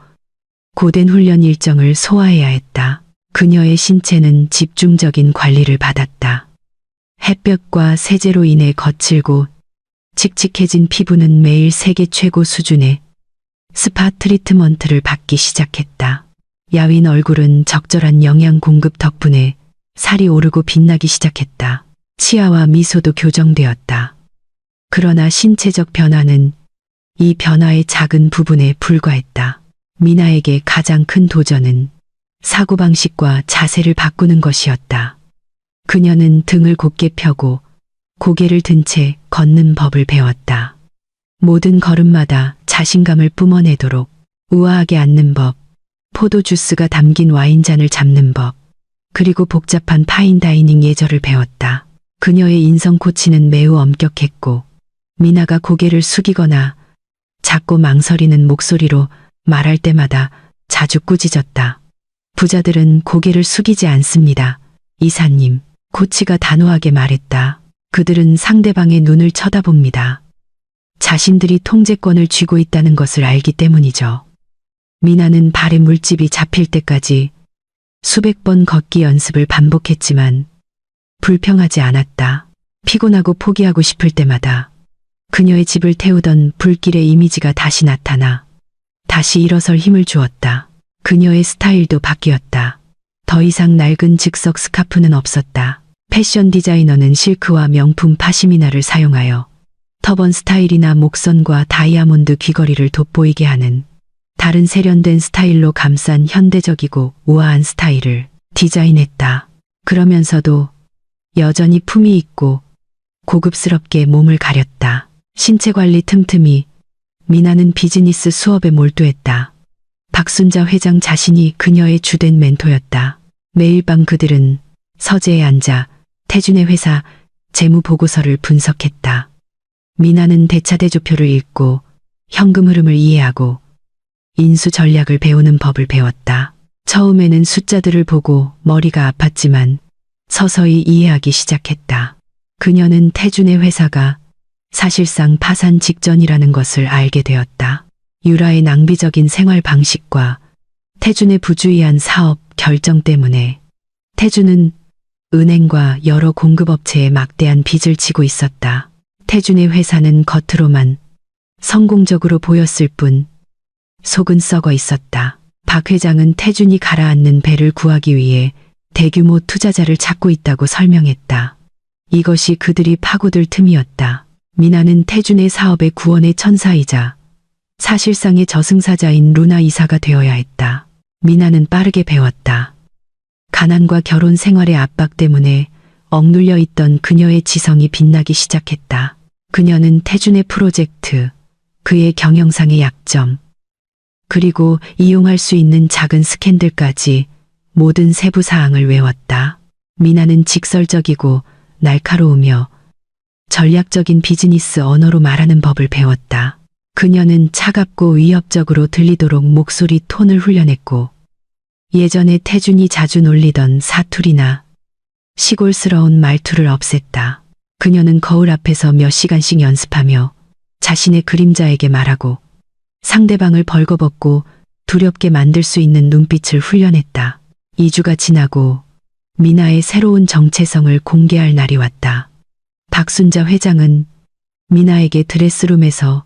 고된 훈련 일정을 소화해야 했다. 그녀의 신체는 집중적인 관리를 받았다. 햇볕과 세제로 인해 거칠고 칙칙해진 피부는 매일 세계 최고 수준의 스파 트리트먼트를 받기 시작했다. 야윈 얼굴은 적절한 영양 공급 덕분에 살이 오르고 빛나기 시작했다. 치아와 미소도 교정되었다. 그러나 신체적 변화는 이 변화의 작은 부분에 불과했다. 미나에게 가장 큰 도전은 사고방식과 자세를 바꾸는 것이었다. 그녀는 등을 곧게 펴고 고개를 든 채 걷는 법을 배웠다. 모든 걸음마다 자신감을 뿜어내도록 우아하게 앉는 법, 포도주스가 담긴 와인잔을 잡는 법, 그리고 복잡한 파인다이닝 예절을 배웠다. 그녀의 인성 코치는 매우 엄격했고 미나가 고개를 숙이거나 작고 망설이는 목소리로 말할 때마다 자주 꾸짖었다. 부자들은 고개를 숙이지 않습니다. 이사님, 코치가 단호하게 말했다. 그들은 상대방의 눈을 쳐다봅니다. 자신들이 통제권을 쥐고 있다는 것을 알기 때문이죠. 미나는 발에 물집이 잡힐 때까지 수백 번 걷기 연습을 반복했지만 불평하지 않았다. 피곤하고 포기하고 싶을 때마다 그녀의 집을 태우던 불길의 이미지가 다시 나타나 다시 일어설 힘을 주었다. 그녀의 스타일도 바뀌었다. 더 이상 낡은 즉석 스카프는 없었다. 패션 디자이너는 실크와 명품 파시미나를 사용하여 터번 스타일이나 목선과 다이아몬드 귀걸이를 돋보이게 하는 다른 세련된 스타일로 감싼 현대적이고 우아한 스타일을 디자인했다. 그러면서도 여전히 품위 있고 고급스럽게 몸을 가렸다. 신체 관리 틈틈이 미나는 비즈니스 수업에 몰두했다. 박순자 회장 자신이 그녀의 주된 멘토였다. 매일 밤 그들은 서재에 앉아 태준의 회사 재무 보고서를 분석했다. 미나는 대차대조표를 읽고 현금 흐름을 이해하고 인수 전략을 배우는 법을 배웠다. 처음에는 숫자들을 보고 머리가 아팠지만 서서히 이해하기 시작했다. 그녀는 태준의 회사가 사실상 파산 직전이라는 것을 알게 되었다. 유라의 낭비적인 생활 방식과 태준의 부주의한 사업 결정 때문에 태준은 은행과 여러 공급업체에 막대한 빚을 지고 있었다. 태준의 회사는 겉으로만 성공적으로 보였을 뿐 속은 썩어 있었다. 박 회장은 태준이 가라앉는 배를 구하기 위해 대규모 투자자를 찾고 있다고 설명했다. 이것이 그들이 파고들 틈이었다. 미나는 태준의 사업의 구원의 천사이자 사실상의 저승사자인 루나 이사가 되어야 했다. 미나는 빠르게 배웠다. 가난과 결혼 생활의 압박 때문에 억눌려 있던 그녀의 지성이 빛나기 시작했다. 그녀는 태준의 프로젝트, 그의 경영상의 약점, 그리고 이용할 수 있는 작은 스캔들까지 모든 세부 사항을 외웠다. 미나는 직설적이고 날카로우며 전략적인 비즈니스 언어로 말하는 법을 배웠다. 그녀는 차갑고 위협적으로 들리도록 목소리 톤을 훈련했고 예전에 태준이 자주 놀리던 사투리나 시골스러운 말투를 없앴다. 그녀는 거울 앞에서 몇 시간씩 연습하며 자신의 그림자에게 말하고 상대방을 벌거벗고 두렵게 만들 수 있는 눈빛을 훈련했다. 2주가 지나고 미나의 새로운 정체성을 공개할 날이 왔다. 박순자 회장은 미나에게 드레스룸에서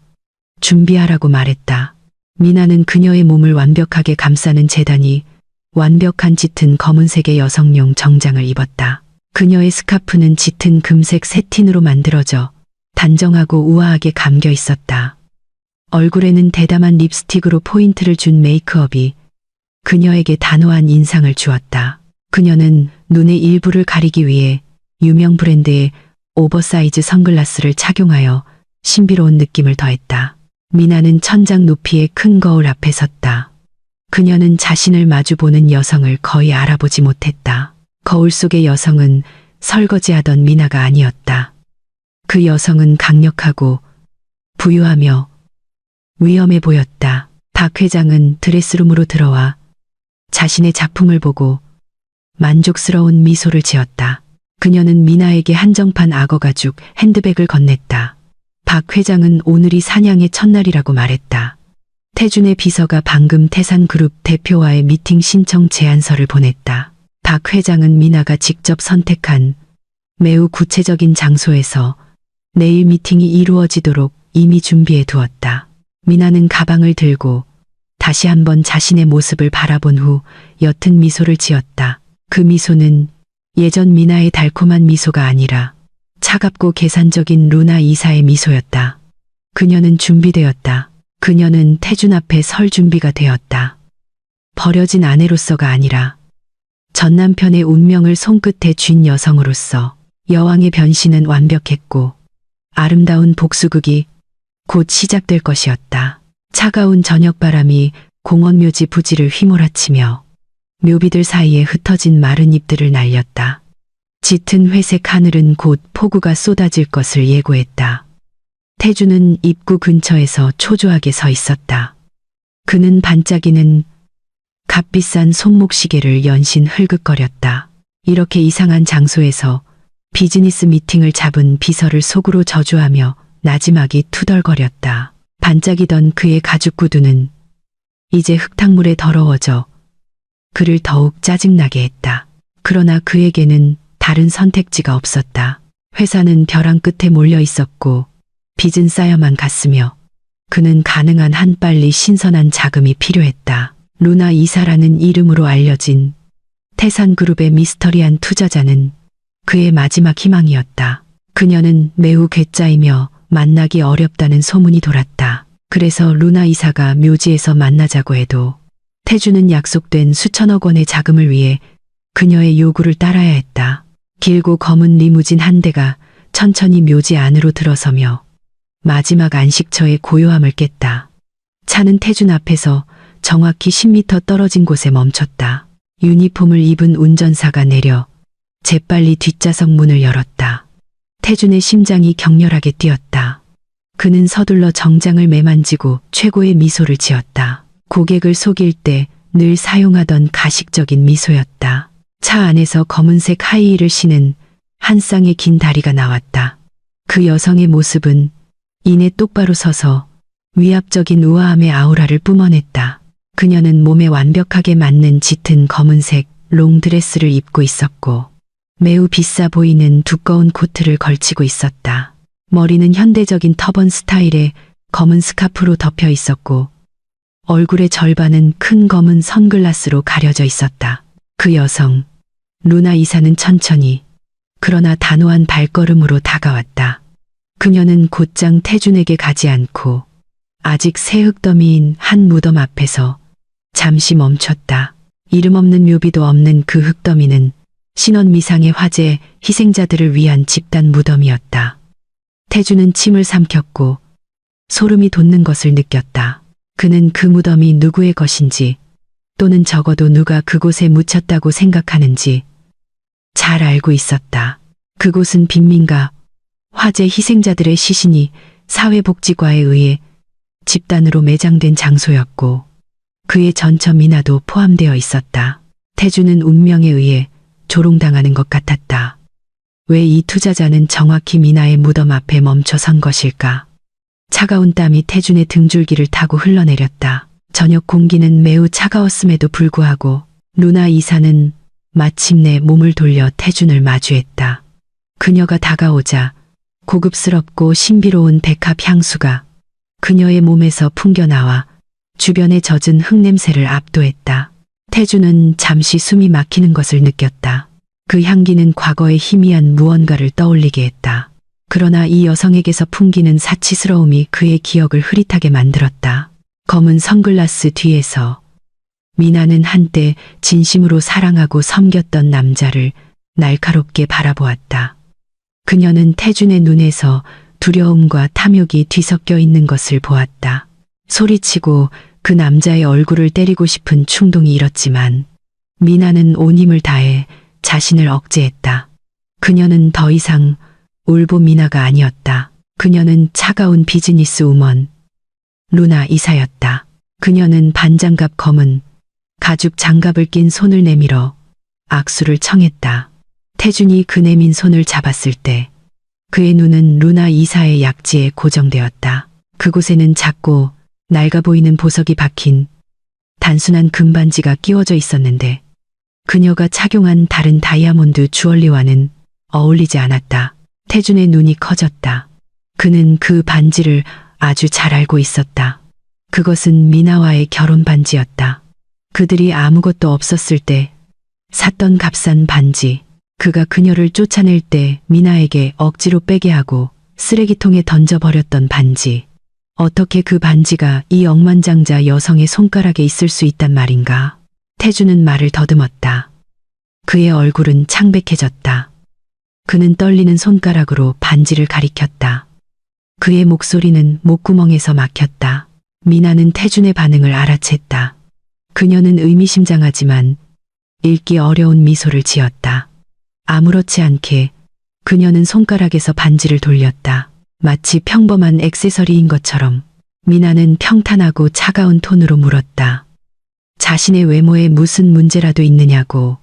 준비하라고 말했다. 미나는 그녀의 몸을 완벽하게 감싸는 재단이 완벽한 짙은 검은색의 여성용 정장을 입었다. 그녀의 스카프는 짙은 금색 세틴으로 만들어져 단정하고 우아하게 감겨 있었다. 얼굴에는 대담한 립스틱으로 포인트를 준 메이크업이 그녀에게 단호한 인상을 주었다. 그녀는 눈의 일부를 가리기 위해 유명 브랜드의 오버사이즈 선글라스를 착용하여 신비로운 느낌을 더했다. 미나는 천장 높이의 큰 거울 앞에 섰다. 그녀는 자신을 마주보는 여성을 거의 알아보지 못했다. 거울 속의 여성은 설거지하던 미나가 아니었다. 그 여성은 강력하고 부유하며 위험해 보였다. 박 회장은 드레스룸으로 들어와 자신의 작품을 보고 만족스러운 미소를 지었다. 그녀는 미나에게 한정판 악어 가죽 핸드백을 건넸다. 박 회장은 오늘이 사냥의 첫날이라고 말했다. 태준의 비서가 방금 태산그룹 대표와의 미팅 신청 제안서를 보냈다. 박 회장은 미나가 직접 선택한 매우 구체적인 장소에서 내일 미팅이 이루어지도록 이미 준비해 두었다. 미나는 가방을 들고 다시 한번 자신의 모습을 바라본 후 옅은 미소를 지었다. 그 미소는 예전 미나의 달콤한 미소가 아니라 차갑고 계산적인 루나 이사의 미소였다. 그녀는 준비되었다. 그녀는 태준 앞에 설 준비가 되었다. 버려진 아내로서가 아니라 전 남편의 운명을 손끝에 쥔 여성으로서. 여왕의 변신은 완벽했고 아름다운 복수극이 곧 시작될 것이었다. 차가운 저녁바람이 공원 묘지 부지를 휘몰아치며 묘비들 사이에 흩어진 마른 잎들을 날렸다. 짙은 회색 하늘은 곧 폭우가 쏟아질 것을 예고했다. 태준은 입구 근처에서 초조하게 서 있었다. 그는 반짝이는 값비싼 손목시계를 연신 흘긋거렸다. 이렇게 이상한 장소에서 비즈니스 미팅을 잡은 비서를 속으로 저주하며 나지막이 투덜거렸다. 반짝이던 그의 가죽 구두는 이제 흙탕물에 더러워져 그를 더욱 짜증나게 했다. 그러나 그에게는 다른 선택지가 없었다. 회사는 벼랑 끝에 몰려 있었고 빚은 쌓여만 갔으며 그는 가능한 한 빨리 신선한 자금이 필요했다. 루나 이사라는 이름으로 알려진 태산그룹의 미스터리한 투자자는 그의 마지막 희망이었다. 그녀는 매우 괴짜이며 만나기 어렵다는 소문이 돌았다. 그래서 루나 이사가 묘지에서 만나자고 해도 태준은 약속된 수천억 원의 자금을 위해 그녀의 요구를 따라야 했다. 길고 검은 리무진 한 대가 천천히 묘지 안으로 들어서며 마지막 안식처의 고요함을 깼다. 차는 태준 앞에서 정확히 10m 떨어진 곳에 멈췄다. 유니폼을 입은 운전사가 내려 재빨리 뒷좌석 문을 열었다. 태준의 심장이 격렬하게 뛰었다. 그는 서둘러 정장을 매만지고 최고의 미소를 지었다. 고객을 속일 때 늘 사용하던 가식적인 미소였다. 차 안에서 검은색 하이힐을 신은 한 쌍의 긴 다리가 나왔다. 그 여성의 모습은 이내 똑바로 서서 위압적인 우아함의 아우라를 뿜어냈다. 그녀는 몸에 완벽하게 맞는 짙은 검은색 롱드레스를 입고 있었고 매우 비싸 보이는 두꺼운 코트를 걸치고 있었다. 머리는 현대적인 터번 스타일의 검은 스카프로 덮여 있었고 얼굴의 절반은 큰 검은 선글라스로 가려져 있었다. 그 여성, 루나 이사는 천천히 그러나 단호한 발걸음으로 다가왔다. 그녀는 곧장 태준에게 가지 않고 아직 새 흙더미인 한 무덤 앞에서 잠시 멈췄다. 이름 없는 묘비도 없는 그 흙더미는 신원미상의 화재 희생자들을 위한 집단 무덤이었다. 태준은 침을 삼켰고 소름이 돋는 것을 느꼈다. 그는 그 무덤이 누구의 것인지 또는 적어도 누가 그곳에 묻혔다고 생각하는지 잘 알고 있었다. 그곳은 빈민가, 화재 희생자들의 시신이 사회복지과에 의해 집단으로 매장된 장소였고 그의 전처 미나도 포함되어 있었다. 태준은 운명에 의해 조롱당하는 것 같았다. 왜 이 투자자는 정확히 미나의 무덤 앞에 멈춰 선 것일까? 차가운 땀이 태준의 등줄기를 타고 흘러내렸다. 저녁 공기는 매우 차가웠음에도 불구하고 루나 이사는 마침내 몸을 돌려 태준을 마주했다. 그녀가 다가오자 고급스럽고 신비로운 백합 향수가 그녀의 몸에서 풍겨나와 주변에 젖은 흙냄새를 압도했다. 태준은 잠시 숨이 막히는 것을 느꼈다. 그 향기는 과거의 희미한 무언가를 떠올리게 했다. 그러나 이 여성에게서 풍기는 사치스러움이 그의 기억을 흐릿하게 만들었다. 검은 선글라스 뒤에서 미나는 한때 진심으로 사랑하고 섬겼던 남자를 날카롭게 바라보았다. 그녀는 태준의 눈에서 두려움과 탐욕이 뒤섞여 있는 것을 보았다. 소리치고 그 남자의 얼굴을 때리고 싶은 충동이 일었지만 미나는 온 힘을 다해 자신을 억제했다. 그녀는 더 이상 울보 미나가 아니었다. 그녀는 차가운 비즈니스 우먼 루나 이사였다. 그녀는 반장갑 검은 가죽 장갑을 낀 손을 내밀어 악수를 청했다. 태준이 그 내민 손을 잡았을 때 그의 눈은 루나 이사의 약지에 고정되었다. 그곳에는 작고 낡아 보이는 보석이 박힌 단순한 금반지가 끼워져 있었는데 그녀가 착용한 다른 다이아몬드 주얼리와는 어울리지 않았다. 태준의 눈이 커졌다. 그는 그 반지를 아주 잘 알고 있었다. 그것은 미나와의 결혼 반지였다. 그들이 아무것도 없었을 때 샀던 값싼 반지. 그가 그녀를 쫓아낼 때 미나에게 억지로 빼게 하고 쓰레기통에 던져버렸던 반지. 어떻게 그 반지가 이 억만장자 여성의 손가락에 있을 수 있단 말인가? 태준은 말을 더듬었다. 그의 얼굴은 창백해졌다. 그는 떨리는 손가락으로 반지를 가리켰다. 그의 목소리는 목구멍에서 막혔다. 미나는 태준의 반응을 알아챘다. 그녀는 의미심장하지만 읽기 어려운 미소를 지었다. 아무렇지 않게 그녀는 손가락에서 반지를 돌렸다. 마치 평범한 액세서리인 것처럼. 미나는 평탄하고 차가운 톤으로 물었다. 자신의 외모에 무슨 문제라도 있느냐고.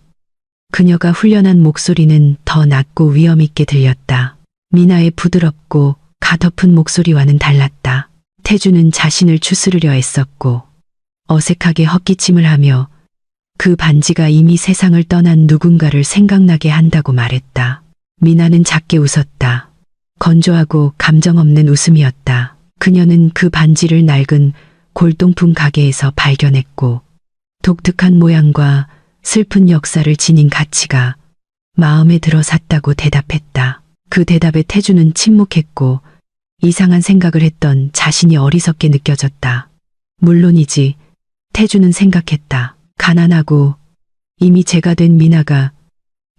그녀가 훈련한 목소리는 더 낮고 위엄있게 들렸다. 미나의 부드럽고 가년은 목소리와는 달랐다. 태준은 자신을 추스르려 애썼고 어색하게 헛기침을 하며 그 반지가 이미 세상을 떠난 누군가를 생각나게 한다고 말했다. 미나는 작게 웃었다. 건조하고 감정 없는 웃음이었다. 그녀는 그 반지를 낡은 골동품 가게에서 발견했고 독특한 모양과 슬픈 역사를 지닌 가치가 마음에 들어 샀다고 대답했다. 그 대답에 태준은 침묵했고 이상한 생각을 했던 자신이 어리석게 느껴졌다. 물론이지. 태준은 생각했다. 가난하고 이미 재가 된 미나가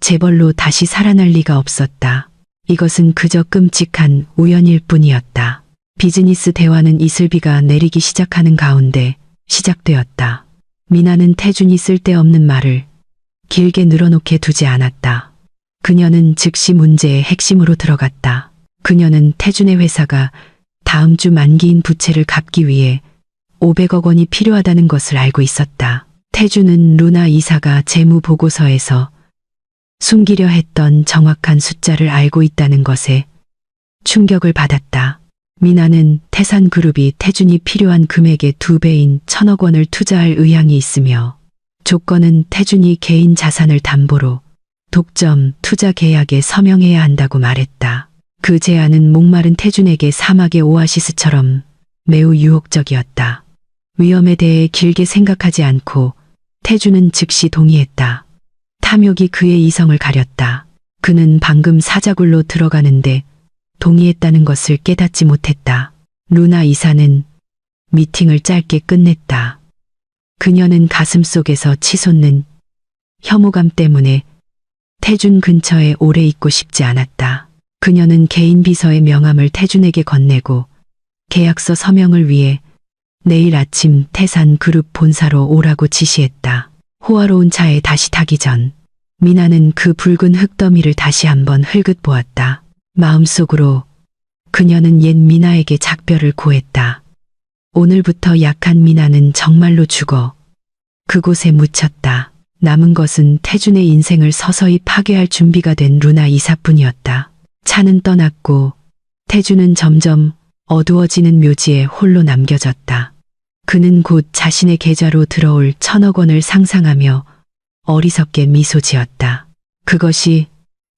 재벌로 다시 살아날 리가 없었다. 이것은 그저 끔찍한 우연일 뿐이었다. 비즈니스 대화는 이슬비가 내리기 시작하는 가운데 시작되었다. 미나는 태준이 쓸데없는 말을 길게 늘어놓게 두지 않았다. 그녀는 즉시 문제의 핵심으로 들어갔다. 그녀는 태준의 회사가 다음 주 만기인 부채를 갚기 위해 500억 원이 필요하다는 것을 알고 있었다. 태주는 루나 이사가 재무 보고서에서 숨기려 했던 정확한 숫자를 알고 있다는 것에 충격을 받았다. 미나는 태산그룹이 태준이 필요한 금액의 2배인 1,000억 원을 투자할 의향이 있으며 조건은 태준이 개인 자산을 담보로 독점 투자 계약에 서명해야 한다고 말했다. 그 제안은 목마른 태준에게 사막의 오아시스처럼 매우 유혹적이었다. 위험에 대해 길게 생각하지 않고 태준은 즉시 동의했다. 탐욕이 그의 이성을 가렸다. 그는 방금 사자굴로 들어가는데 동의했다는 것을 깨닫지 못했다. 루나 이사는 미팅을 짧게 끝냈다. 그녀는 가슴속에서 치솟는 혐오감 때문에 태준 근처에 오래 있고 싶지 않았다. 그녀는 개인 비서의 명함을 태준에게 건네고 계약서 서명을 위해 내일 아침 태산그룹 본사로 오라고 지시했다. 호화로운 차에 다시 타기 전 미나는 그 붉은 흙더미를 다시 한번 흘긋 보았다. 마음속으로 그녀는 옛 미나에게 작별을 고했다. 오늘부터 약한 미나는 정말로 죽어 그곳에 묻혔다. 남은 것은 태준의 인생을 서서히 파괴할 준비가 된 루나 이사뿐이었다. 차는 떠났고 태준은 점점 어두워지는 묘지에 홀로 남겨졌다. 그는 곧 자신의 계좌로 들어올 1,000억 원을 상상하며 어리석게 미소 지었다. 그것이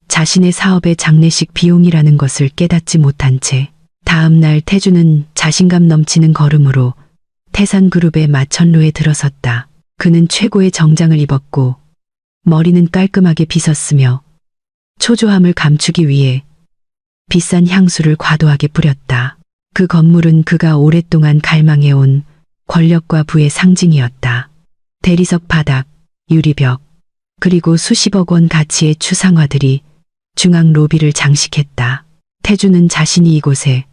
자신의 사업의 장례식 비용이라는 것을 깨닫지 못한 채 다음 날 태준은 자신감 넘치는 걸음으로 태산그룹의 마천루에 들어섰다. 그는 최고의 정장을 입었고 머리는 깔끔하게 빗었으며 초조함을 감추기 위해 비싼 향수를 과도하게 뿌렸다. 그 건물은 그가 오랫동안 갈망해온 권력과 부의 상징이었다. 대리석 바닥, 유리벽, 그리고 수십억 원 가치의 추상화들이 중앙 로비를 장식했다. 태주는 자신이 이곳에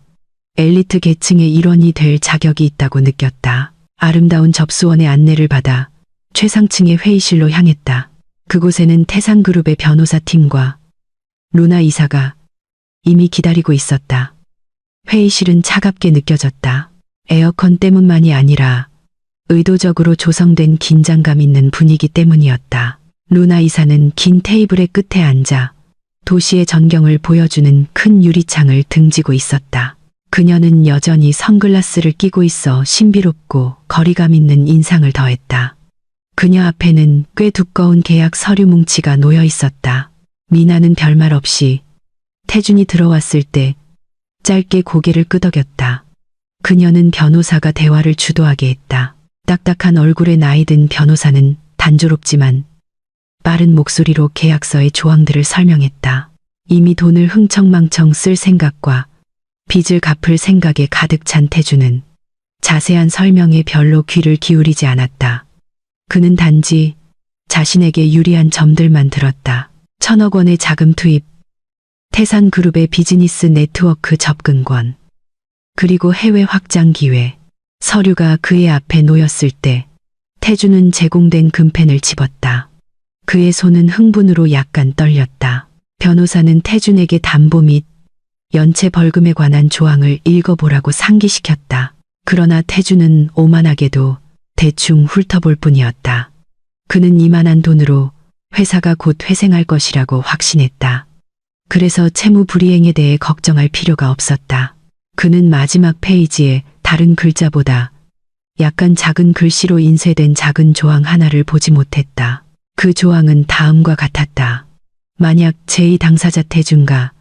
엘리트 계층의 일원이 될 자격이 있다고 느꼈다. 아름다운 접수원의 안내를 받아 최상층의 회의실로 향했다. 그곳에는 태산그룹의 변호사팀과 루나 이사가 이미 기다리고 있었다. 회의실은 차갑게 느껴졌다. 에어컨 때문만이 아니라 의도적으로 조성된 긴장감 있는 분위기 때문이었다. 루나 이사는 긴 테이블의 끝에 앉아 도시의 전경을 보여주는 큰 유리창을 등지고 있었다. 그녀는 여전히 선글라스를 끼고 있어 신비롭고 거리감 있는 인상을 더했다. 그녀 앞에는 꽤 두꺼운 계약 서류 뭉치가 놓여 있었다. 미나는 별말 없이 태준이 들어왔을 때 짧게 고개를 끄덕였다. 그녀는 변호사가 대화를 주도하게 했다. 딱딱한 얼굴의 나이든 변호사는 단조롭지만 빠른 목소리로 계약서의 조항들을 설명했다. 이미 돈을 흥청망청 쓸 생각과 빚을 갚을 생각에 가득 찬 태주는 자세한 설명에 별로 귀를 기울이지 않았다. 그는 단지 자신에게 유리한 점들만 들었다. 1,000억 원의 자금 투입, 태산그룹의 비즈니스 네트워크 접근권, 그리고 해외 확장 기회. 서류가 그의 앞에 놓였을 때 태주는 제공된 금펜을 집었다. 그의 손은 흥분으로 약간 떨렸다. 변호사는 태준에게 담보 및 연체 벌금에 관한 조항을 읽어보라고 상기시켰다. 그러나 태준은 오만하게도 대충 훑어볼 뿐이었다. 그는 이만한 돈으로 회사가 곧 회생할 것이라고 확신했다. 그래서 채무 불이행에 대해 걱정할 필요가 없었다. 그는 마지막 페이지에 다른 글자보다 약간 작은 글씨로 인쇄된 작은 조항 하나를 보지 못했다. 그 조항은 다음과 같았다. 만약 제2 당사자 태준가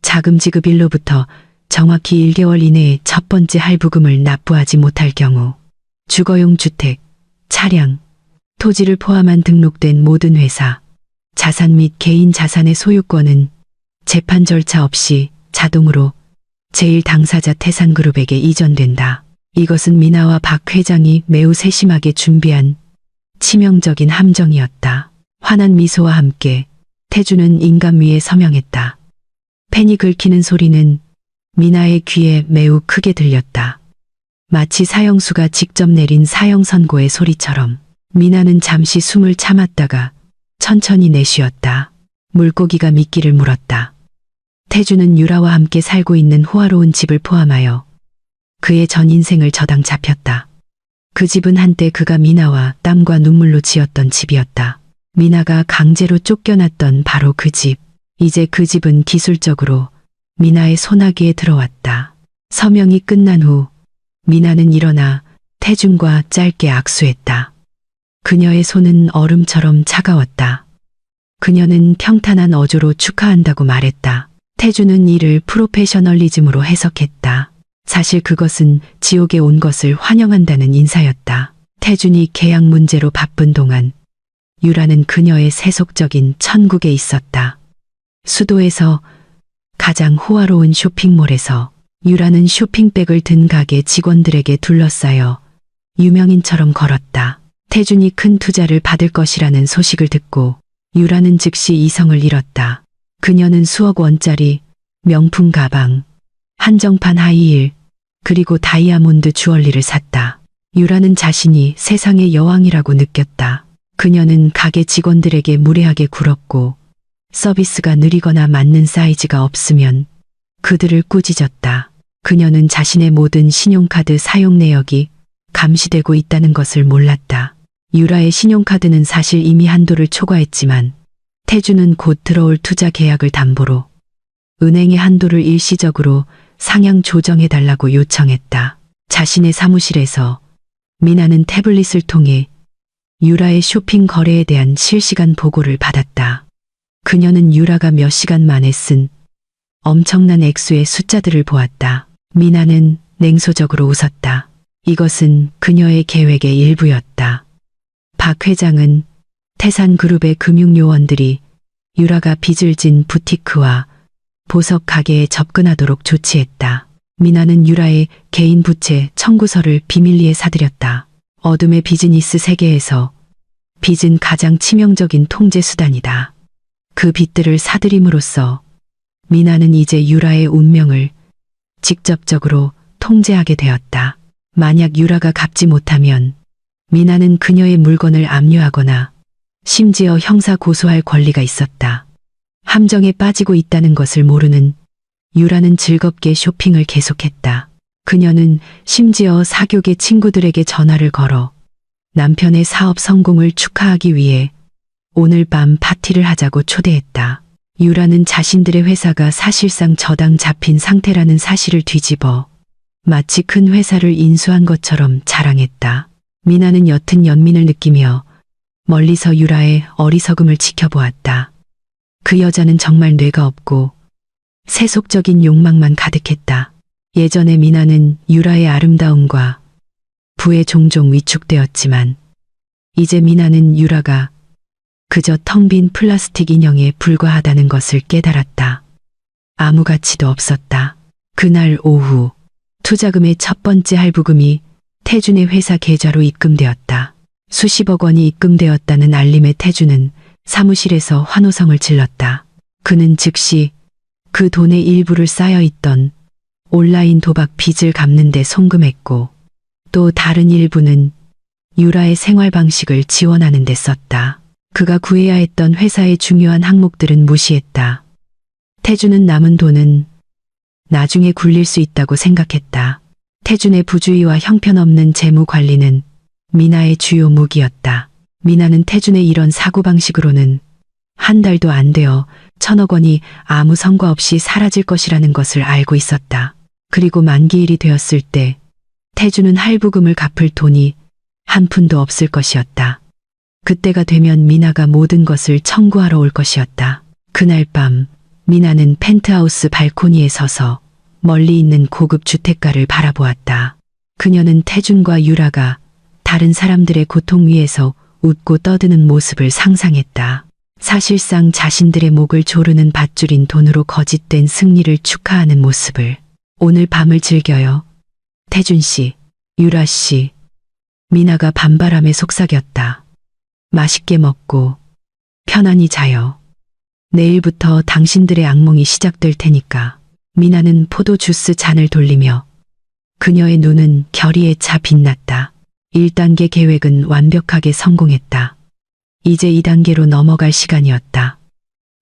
자금 지급일로부터 정확히 1개월 이내에 첫 번째 할부금을 납부하지 못할 경우 주거용 주택, 차량, 토지를 포함한 등록된 모든 회사, 자산 및 개인 자산의 소유권은 재판 절차 없이 자동으로 제1 당사자 태산그룹에게 이전된다. 이것은 미나와 박 회장이 매우 세심하게 준비한 치명적인 함정이었다. 환한 미소와 함께 태주는 인감 위에 서명했다. 펜이 긁히는 소리는 미나의 귀에 매우 크게 들렸다. 마치 사형수가 직접 내린 사형 선고의 소리처럼. 미나는 잠시 숨을 참았다가 천천히 내쉬었다. 물고기가 미끼를 물었다. 태주는 유라와 함께 살고 있는 호화로운 집을 포함하여 그의 전 인생을 저당 잡혔다. 그 집은 한때 그가 미나와 땀과 눈물로 지었던 집이었다. 미나가 강제로 쫓겨났던 바로 그 집. 이제 그 집은 기술적으로 미나의 손아귀에 들어왔다. 서명이 끝난 후 미나는 일어나 태준과 짧게 악수했다. 그녀의 손은 얼음처럼 차가웠다. 그녀는 평탄한 어조로 축하한다고 말했다. 태준은 이를 프로페셔널리즘으로 해석했다. 사실 그것은 지옥에 온 것을 환영한다는 인사였다. 태준이 계약 문제로 바쁜 동안 유라는 그녀의 세속적인 천국에 있었다. 수도에서 가장 호화로운 쇼핑몰에서 유라는 쇼핑백을 든 가게 직원들에게 둘러싸여 유명인처럼 걸었다. 태준이 큰 투자를 받을 것이라는 소식을 듣고 유라는 즉시 이성을 잃었다. 그녀는 수억 원짜리 명품 가방, 한정판 하이힐, 그리고 다이아몬드 주얼리를 샀다. 유라는 자신이 세상의 여왕이라고 느꼈다. 그녀는 가게 직원들에게 무례하게 굴었고 서비스가 느리거나 맞는 사이즈가 없으면 그들을 꾸짖었다. 그녀는 자신의 모든 신용카드 사용 내역이 감시되고 있다는 것을 몰랐다. 유라의 신용카드는 사실 이미 한도를 초과했지만 태준은 곧 들어올 투자 계약을 담보로 은행의 한도를 일시적으로 상향 조정해달라고 요청했다. 자신의 사무실에서 미나는 태블릿을 통해 유라의 쇼핑 거래에 대한 실시간 보고를 받았다. 그녀는 유라가 몇 시간 만에 쓴 엄청난 액수의 숫자들을 보았다. 미나는 냉소적으로 웃었다. 이것은 그녀의 계획의 일부였다. 박 회장은 태산그룹의 금융요원들이 유라가 빚을 진 부티크와 보석 가게에 접근하도록 조치했다. 미나는 유라의 개인 부채 청구서를 비밀리에 사들였다. 어둠의 비즈니스 세계에서 빚은 가장 치명적인 통제 수단이다. 그 빚들을 사들임으로써 미나는 이제 유라의 운명을 직접적으로 통제하게 되었다. 만약 유라가 갚지 못하면 미나는 그녀의 물건을 압류하거나 심지어 형사 고소할 권리가 있었다. 함정에 빠지고 있다는 것을 모르는 유라는 즐겁게 쇼핑을 계속했다. 그녀는 심지어 사교계 친구들에게 전화를 걸어 남편의 사업 성공을 축하하기 위해 오늘 밤 파티를 하자고 초대했다. 유라는 자신들의 회사가 사실상 저당 잡힌 상태라는 사실을 뒤집어 마치 큰 회사를 인수한 것처럼 자랑했다. 미나는 옅은 연민을 느끼며 멀리서 유라의 어리석음을 지켜보았다. 그 여자는 정말 뇌가 없고 세속적인 욕망만 가득했다. 예전에 미나는 유라의 아름다움과 부에 종종 위축되었지만 이제 미나는 유라가 그저 텅 빈 플라스틱 인형에 불과하다는 것을 깨달았다. 아무 가치도 없었다. 그날 오후 투자금의 첫 번째 할부금이 태준의 회사 계좌로 입금되었다. 수십억 원이 입금되었다는 알림에 태준은 사무실에서 환호성을 질렀다. 그는 즉시 그 돈의 일부를 쌓여있던 온라인 도박 빚을 갚는 데 송금했고 또 다른 일부는 유라의 생활 방식을 지원하는 데 썼다. 그가 구해야 했던 회사의 중요한 항목들은 무시했다. 태준은 남은 돈은 나중에 굴릴 수 있다고 생각했다. 태준의 부주의와 형편없는 재무 관리는 미나의 주요 무기였다. 미나는 태준의 이런 사고방식으로는 한 달도 안 되어 1,000억 원이 아무 성과 없이 사라질 것이라는 것을 알고 있었다. 그리고 만기일이 되었을 때 태준은 할부금을 갚을 돈이 한 푼도 없을 것이었다. 그때가 되면 미나가 모든 것을 청구하러 올 것이었다. 그날 밤 미나는 펜트하우스 발코니에 서서 멀리 있는 고급 주택가를 바라보았다. 그녀는 태준과 유라가 다른 사람들의 고통 위에서 웃고 떠드는 모습을 상상했다. 사실상 자신들의 목을 조르는 밧줄인 돈으로 거짓된 승리를 축하하는 모습을. 오늘 밤을 즐겨요. 태준 씨, 유라 씨. 미나가 반바람에 속삭였다. 맛있게 먹고 편안히 자요. 내일부터 당신들의 악몽이 시작될 테니까. 미나는 포도 주스 잔을 돌리며 그녀의 눈은 결의에 차 빛났다. 1단계 계획은 완벽하게 성공했다. 이제 2단계로 넘어갈 시간이었다.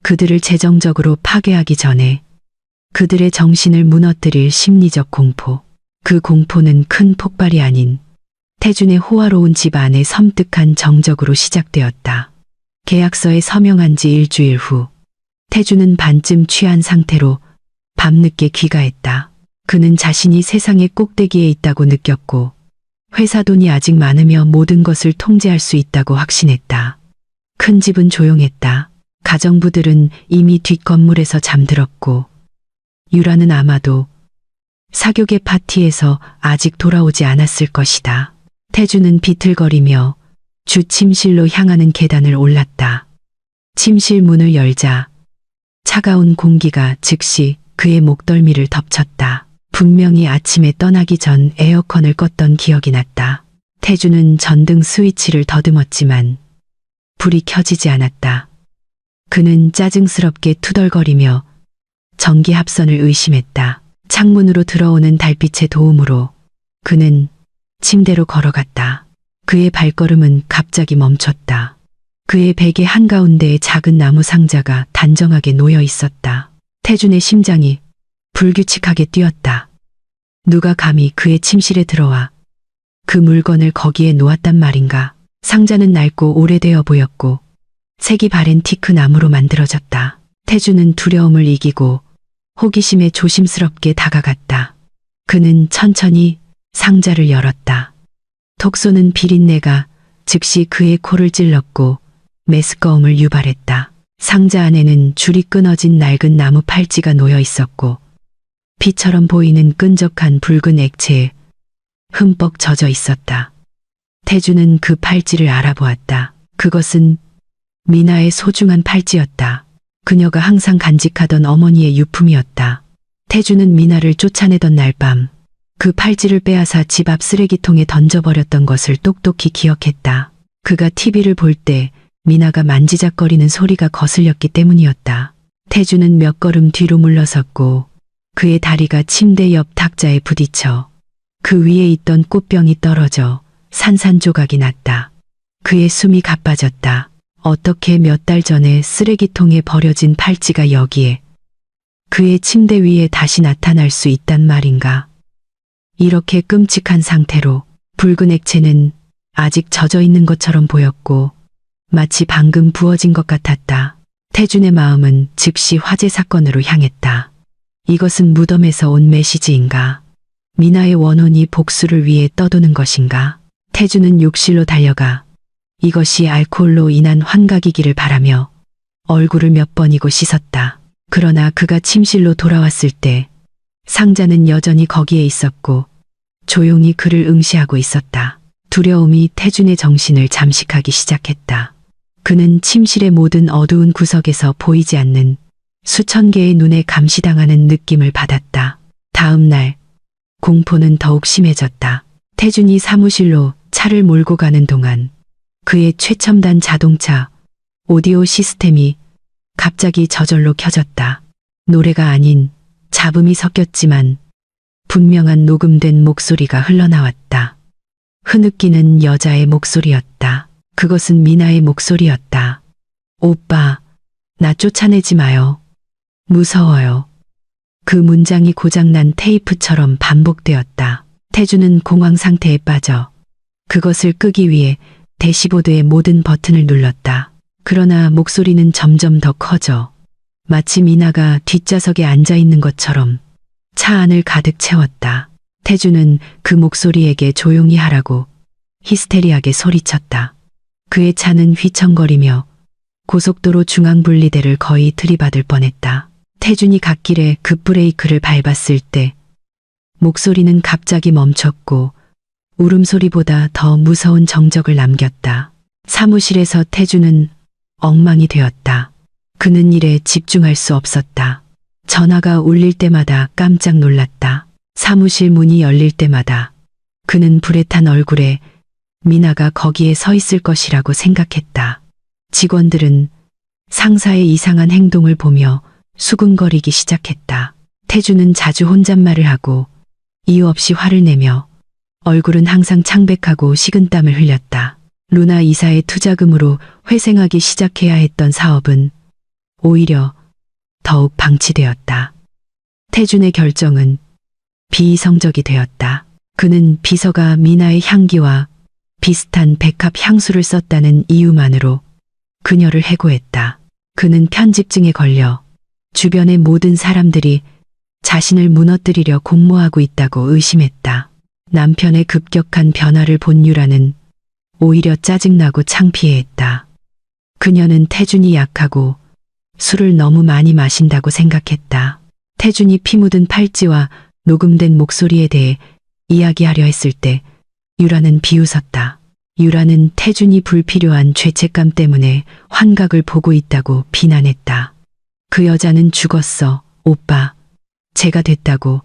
그들을 재정적으로 파괴하기 전에 그들의 정신을 무너뜨릴 심리적 공포. 그 공포는 큰 폭발이 아닌 태준의 호화로운 집 안의 섬뜩한 정적으로 시작되었다. 계약서에 서명한 지 일주일 후 태준은 반쯤 취한 상태로 밤늦게 귀가했다. 그는 자신이 세상의 꼭대기에 있다고 느꼈고 회사 돈이 아직 많으며 모든 것을 통제할 수 있다고 확신했다. 큰 집은 조용했다. 가정부들은 이미 뒷건물에서 잠들었고 유라는 아마도 사교계 파티에서 아직 돌아오지 않았을 것이다. 태준은 비틀거리며 주 침실로 향하는 계단을 올랐다. 침실 문을 열자 차가운 공기가 즉시 그의 목덜미를 덮쳤다. 분명히 아침에 떠나기 전 에어컨을 껐던 기억이 났다. 태준은 전등 스위치를 더듬었지만 불이 켜지지 않았다. 그는 짜증스럽게 투덜거리며 전기 합선을 의심했다. 창문으로 들어오는 달빛의 도움으로 그는 침대로 걸어갔다. 그의 발걸음은 갑자기 멈췄다. 그의 베개 한가운데에 작은 나무 상자가 단정하게 놓여 있었다. 태준의 심장이 불규칙하게 뛰었다. 누가 감히 그의 침실에 들어와 그 물건을 거기에 놓았단 말인가. 상자는 낡고 오래되어 보였고 색이 바랜 티크 나무로 만들어졌다. 태준은 두려움을 이기고 호기심에 조심스럽게 다가갔다. 그는 천천히 상자를 열었다. 톡 쏘는 비린내가 즉시 그의 코를 찔렀고 메스꺼움을 유발했다. 상자 안에는 줄이 끊어진 낡은 나무 팔찌가 놓여 있었고 피처럼 보이는 끈적한 붉은 액체에 흠뻑 젖어 있었다. 태준은 그 팔찌를 알아보았다. 그것은 미나의 소중한 팔찌였다. 그녀가 항상 간직하던 어머니의 유품이었다. 태준은 미나를 쫓아내던 날 밤 그 팔찌를 빼앗아 집 앞 쓰레기통에 던져버렸던 것을 똑똑히 기억했다. 그가 TV를 볼 때 미나가 만지작거리는 소리가 거슬렸기 때문이었다. 태준은 몇 걸음 뒤로 물러섰고 그의 다리가 침대 옆 탁자에 부딪혀 그 위에 있던 꽃병이 떨어져 산산조각이 났다. 그의 숨이 가빠졌다. 어떻게 몇 달 전에 쓰레기통에 버려진 팔찌가 여기에 그의 침대 위에 다시 나타날 수 있단 말인가. 이렇게 끔찍한 상태로 붉은 액체는 아직 젖어 있는 것처럼 보였고 마치 방금 부어진 것 같았다. 태준의 마음은 즉시 화재 사건으로 향했다. 이것은 무덤에서 온 메시지인가? 미나의 원혼이 복수를 위해 떠도는 것인가? 태준은 욕실로 달려가 이것이 알코올로 인한 환각이기를 바라며 얼굴을 몇 번이고 씻었다. 그러나 그가 침실로 돌아왔을 때 상자는 여전히 거기에 있었고 조용히 그를 응시하고 있었다. 두려움이 태준의 정신을 잠식하기 시작했다. 그는 침실의 모든 어두운 구석에서 보이지 않는 수천 개의 눈에 감시당하는 느낌을 받았다. 다음 날 공포는 더욱 심해졌다. 태준이 사무실로 차를 몰고 가는 동안 그의 최첨단 자동차 오디오 시스템이 갑자기 저절로 켜졌다. 노래가 아닌 잡음이 섞였지만 분명한 녹음된 목소리가 흘러나왔다. 흐느끼는 여자의 목소리였다. 그것은 미나의 목소리였다. 오빠, 나 쫓아내지 마요. 무서워요. 그 문장이 고장난 테이프처럼 반복되었다. 태준은 공황 상태에 빠져 그것을 끄기 위해 대시보드의 모든 버튼을 눌렀다. 그러나 목소리는 점점 더 커져 마치 미나가 뒷좌석에 앉아 있는 것처럼 차 안을 가득 채웠다. 태준은 그 목소리에게 조용히 하라고 히스테리하게 소리쳤다. 그의 차는 휘청거리며 고속도로 중앙분리대를 거의 들이받을 뻔했다. 태준이 갓길에 급브레이크를 밟았을 때 목소리는 갑자기 멈췄고 울음소리보다 더 무서운 정적을 남겼다. 사무실에서 태준은 엉망이 되었다. 그는 일에 집중할 수 없었다. 전화가 울릴 때마다 깜짝 놀랐다. 사무실 문이 열릴 때마다 그는 불에 탄 얼굴에 미나가 거기에 서 있을 것이라고 생각했다. 직원들은 상사의 이상한 행동을 보며 수군거리기 시작했다. 태준은 자주 혼잣말을 하고 이유 없이 화를 내며 얼굴은 항상 창백하고 식은땀을 흘렸다. 루나 이사의 투자금으로 회생하기 시작해야 했던 사업은 오히려 더욱 방치되었다. 태준의 결정은 비이성적이 되었다. 그는 비서가 미나의 향기와 비슷한 백합 향수를 썼다는 이유만으로 그녀를 해고했다. 그는 편집증에 걸려 주변의 모든 사람들이 자신을 무너뜨리려 공모하고 있다고 의심했다. 남편의 급격한 변화를 본 유라는 오히려 짜증나고 창피해했다. 그녀는 태준이 약하고 술을 너무 많이 마신다고 생각했다. 태준이 피 묻은 팔찌와 녹음된 목소리에 대해 이야기하려 했을 때 유라는 비웃었다. 유라는 태준이 불필요한 죄책감 때문에 환각을 보고 있다고 비난했다. 그 여자는 죽었어, 오빠. 제가 됐다고.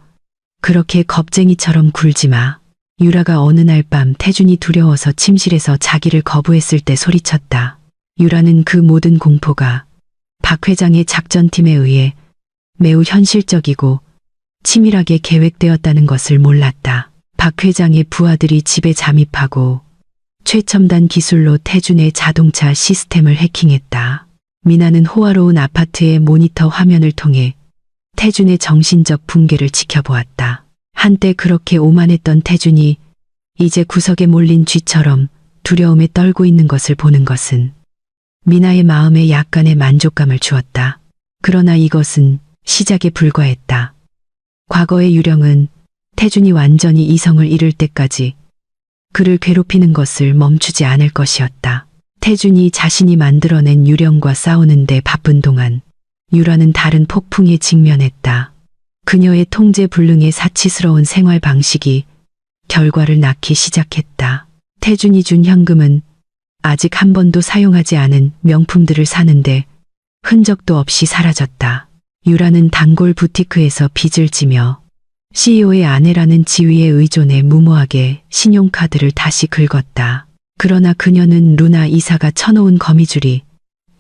그렇게 겁쟁이처럼 굴지 마. 유라가 어느 날 밤 태준이 두려워서 침실에서 자기를 거부했을 때 소리쳤다. 유라는 그 모든 공포가 박 회장의 작전팀에 의해 매우 현실적이고 치밀하게 계획되었다는 것을 몰랐다. 박 회장의 부하들이 집에 잠입하고 최첨단 기술로 태준의 자동차 시스템을 해킹했다. 미나는 호화로운 아파트의 모니터 화면을 통해 태준의 정신적 붕괴를 지켜보았다. 한때 그렇게 오만했던 태준이 이제 구석에 몰린 쥐처럼 두려움에 떨고 있는 것을 보는 것은 미나의 마음에 약간의 만족감을 주었다. 그러나 이것은 시작에 불과했다. 과거의 유령은 태준이 완전히 이성을 잃을 때까지 그를 괴롭히는 것을 멈추지 않을 것이었다. 태준이 자신이 만들어낸 유령과 싸우는데 바쁜 동안 유라는 다른 폭풍에 직면했다. 그녀의 통제 불능의 사치스러운 생활 방식이 결과를 낳기 시작했다. 태준이 준 현금은 아직 한 번도 사용하지 않은 명품들을 사는데 흔적도 없이 사라졌다. 유라는 단골 부티크에서 빚을 지며 CEO의 아내라는 지위에 의존해 무모하게 신용카드를 다시 긁었다. 그러나 그녀는 루나 이사가 쳐놓은 거미줄이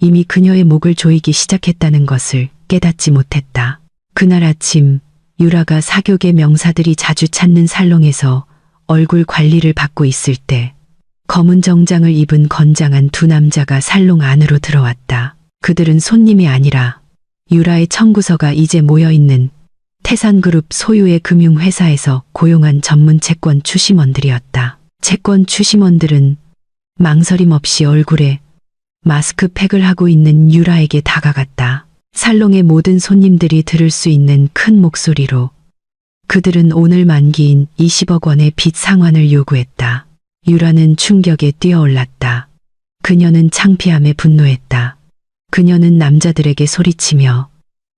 이미 그녀의 목을 조이기 시작했다는 것을 깨닫지 못했다. 그날 아침 유라가 사교계 명사들이 자주 찾는 살롱에서 얼굴 관리를 받고 있을 때 검은 정장을 입은 건장한 두 남자가 살롱 안으로 들어왔다. 그들은 손님이 아니라 유라의 청구서가 이제 모여있는 태산그룹 소유의 금융회사에서 고용한 전문 채권 추심원들이었다. 채권 추심원들은 망설임 없이 얼굴에 마스크팩을 하고 있는 유라에게 다가갔다. 살롱의 모든 손님들이 들을 수 있는 큰 목소리로 그들은 오늘 만기인 20억 원의 빚 상환을 요구했다. 유라는 충격에 뛰어올랐다. 그녀는 창피함에 분노했다. 그녀는 남자들에게 소리치며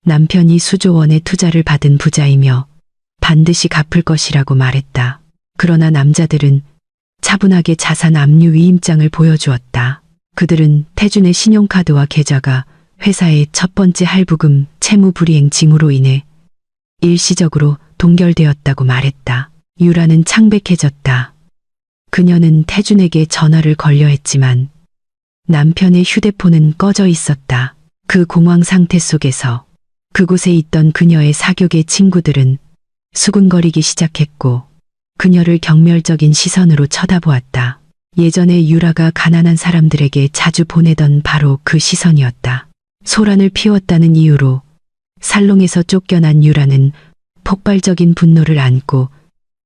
남편이 수조 원의 투자를 받은 부자이며 반드시 갚을 것이라고 말했다. 그러나 남자들은 차분하게 자산 압류 위임장을 보여주었다. 그들은 태준의 신용카드와 계좌가 회사의 첫 번째 할부금 채무 불이행 징후로 인해 일시적으로 동결되었다고 말했다. 유라는 창백해졌다. 그녀는 태준에게 전화를 걸려 했지만 남편의 휴대폰은 꺼져 있었다. 그 공황 상태 속에서 그곳에 있던 그녀의 사교계 친구들은 수군거리기 시작했고 그녀를 경멸적인 시선으로 쳐다보았다. 예전에 유라가 가난한 사람들에게 자주 보내던 바로 그 시선이었다. 소란을 피웠다는 이유로 살롱에서 쫓겨난 유라는 폭발적인 분노를 안고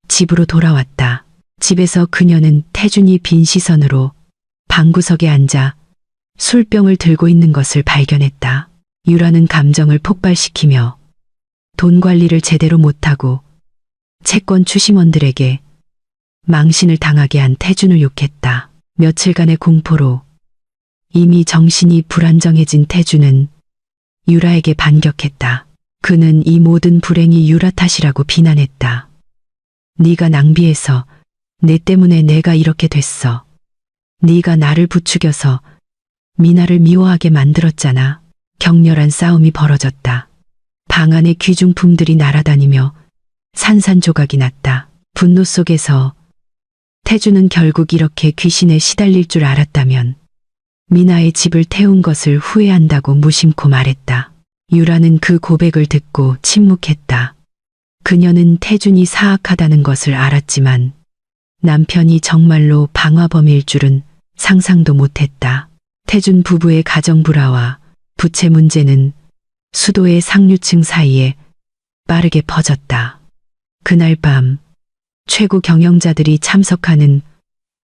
집으로 돌아왔다. 집에서 그녀는 태준이 빈 시선으로 방구석에 앉아 술병을 들고 있는 것을 발견했다. 유라는 감정을 폭발시키며 돈 관리를 제대로 못하고 채권 추심원들에게 망신을 당하게 한 태준을 욕했다. 며칠간의 공포로 이미 정신이 불안정해진 태준은 유라에게 반격했다. 그는 이 모든 불행이 유라 탓이라고 비난했다. 네가 낭비해서 내 때문에 내가 이렇게 됐어. 네가 나를 부추겨서 미나를 미워하게 만들었잖아. 격렬한 싸움이 벌어졌다. 방 안에 귀중품들이 날아다니며 산산조각이 났다. 분노 속에서 태준은 결국 이렇게 귀신에 시달릴 줄 알았다면 미나의 집을 태운 것을 후회한다고 무심코 말했다. 유라는 그 고백을 듣고 침묵했다. 그녀는 태준이 사악하다는 것을 알았지만 남편이 정말로 방화범일 줄은 상상도 못했다. 태준 부부의 가정 불화와 부채 문제는 수도의 상류층 사이에 빠르게 퍼졌다. 그날 밤 최고 경영자들이 참석하는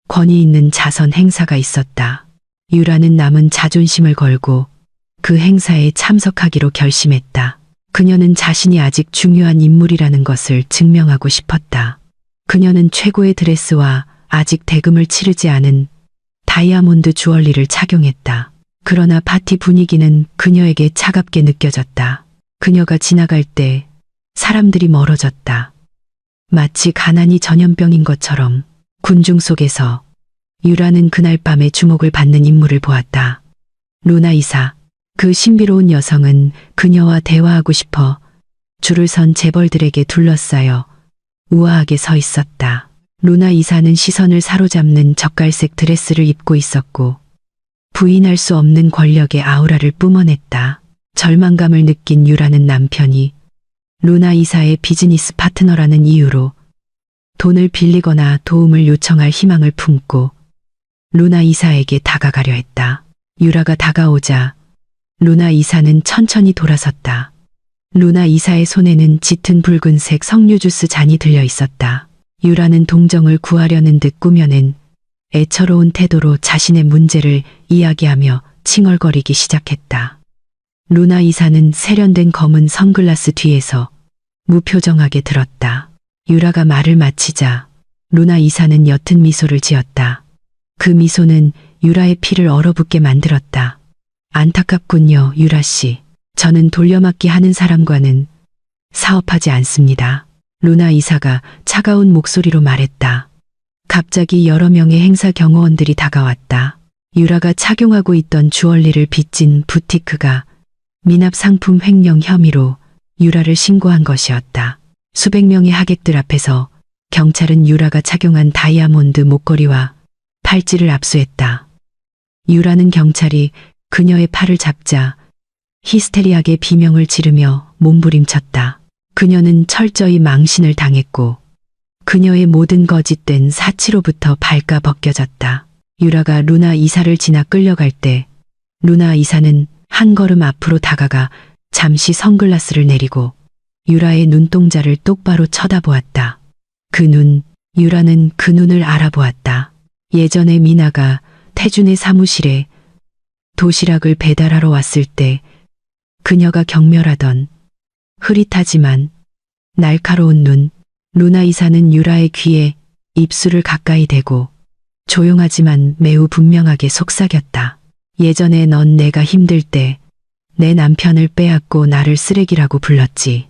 권위 있는 자선 행사가 있었다. 유라는 남은 자존심을 걸고 그 행사에 참석하기로 결심했다. 그녀는 자신이 아직 중요한 인물이라는 것을 증명하고 싶었다. 그녀는 최고의 드레스와 아직 대금을 치르지 않은 다이아몬드 주얼리를 착용했다. 그러나 파티 분위기는 그녀에게 차갑게 느껴졌다. 그녀가 지나갈 때 사람들이 멀어졌다. 마치 가난이 전염병인 것처럼. 군중 속에서 유라는 그날 밤에 주목을 받는 인물을 보았다. 루나 이사. 그 신비로운 여성은 그녀와 대화하고 싶어 줄을 선 재벌들에게 둘러싸여 우아하게 서 있었다. 루나 이사는 시선을 사로잡는 젓갈색 드레스를 입고 있었고 부인할 수 없는 권력의 아우라를 뿜어냈다. 절망감을 느낀 유라는 남편이 루나 이사의 비즈니스 파트너라는 이유로 돈을 빌리거나 도움을 요청할 희망을 품고 루나 이사에게 다가가려 했다. 유라가 다가오자 루나 이사는 천천히 돌아섰다. 루나 이사의 손에는 짙은 붉은색 석류 주스 잔이 들려 있었다. 유라는 동정을 구하려는 듯 꾸며낸 애처로운 태도로 자신의 문제를 이야기하며 칭얼거리기 시작했다. 루나 이사는 세련된 검은 선글라스 뒤에서 무표정하게 들었다. 유라가 말을 마치자 루나 이사는 옅은 미소를 지었다. 그 미소는 유라의 피를 얼어붙게 만들었다. 안타깝군요, 유라 씨. 저는 돌려막기 하는 사람과는 사업하지 않습니다. 루나 이사가 차가운 목소리로 말했다. 갑자기 여러 명의 행사 경호원들이 다가왔다. 유라가 착용하고 있던 주얼리를 빚진 부티크가 미납 상품 횡령 혐의로 유라를 신고한 것이었다. 수백 명의 하객들 앞에서 경찰은 유라가 착용한 다이아몬드 목걸이와 팔찌를 압수했다. 유라는 경찰이 그녀의 팔을 잡자 히스테리하게 비명을 지르며 몸부림쳤다. 그녀는 철저히 망신을 당했고 그녀의 모든 거짓된 사치로부터 발가 벗겨졌다. 유라가 루나 이사를 지나 끌려갈 때 루나 이사는 한 걸음 앞으로 다가가 잠시 선글라스를 내리고 유라의 눈동자를 똑바로 쳐다보았다. 유라는 그 눈을 알아보았다. 예전에 미나가 태준의 사무실에 도시락을 배달하러 왔을 때 그녀가 경멸하던 흐릿하지만 날카로운 눈. 루나 이사는 유라의 귀에 입술을 가까이 대고 조용하지만 매우 분명하게 속삭였다. 예전에 넌 내가 힘들 때 내 남편을 빼앗고 나를 쓰레기라고 불렀지.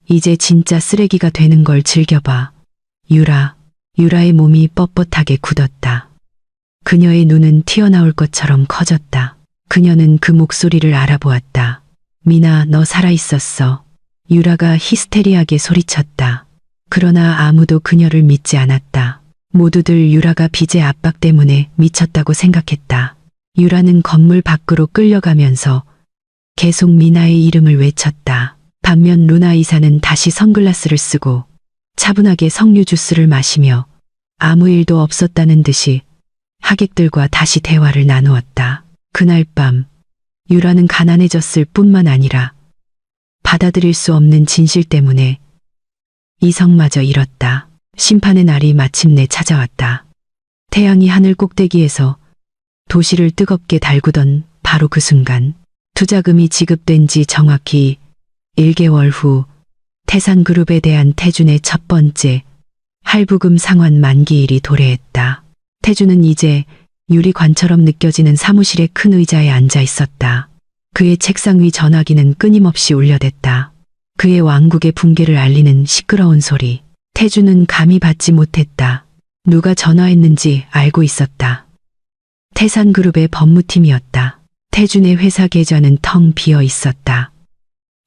이제 진짜 쓰레기가 되는 걸 즐겨봐. 유라의 몸이 뻣뻣하게 굳었다. 그녀의 눈은 튀어나올 것처럼 커졌다. 그녀는 그 목소리를 알아보았다. 미나, 너 살아있었어. 유라가 히스테리하게 소리쳤다. 그러나 아무도 그녀를 믿지 않았다. 모두들 유라가 빚의 압박 때문에 미쳤다고 생각했다. 유라는 건물 밖으로 끌려가면서 계속 미나의 이름을 외쳤다. 반면 루나 이사는 다시 선글라스를 쓰고 차분하게 석류 주스를 마시며 아무 일도 없었다는 듯이 하객들과 다시 대화를 나누었다. 그날 밤 유라는 가난해졌을 뿐만 아니라 받아들일 수 없는 진실 때문에 이성마저 잃었다. 심판의 날이 마침내 찾아왔다. 태양이 하늘 꼭대기에서 도시를 뜨겁게 달구던 바로 그 순간 투자금이 지급된 지 정확히 1개월 후 태산그룹에 대한 태준의 첫 번째 할부금 상환 만기일이 도래했다. 태준은 이제 유리관처럼 느껴지는 사무실의 큰 의자에 앉아 있었다. 그의 책상 위 전화기는 끊임없이 울려댔다. 그의 왕국의 붕괴를 알리는 시끄러운 소리. 태준은 감히 받지 못했다. 누가 전화했는지 알고 있었다. 태산그룹의 법무팀이었다. 태준의 회사 계좌는 텅 비어 있었다.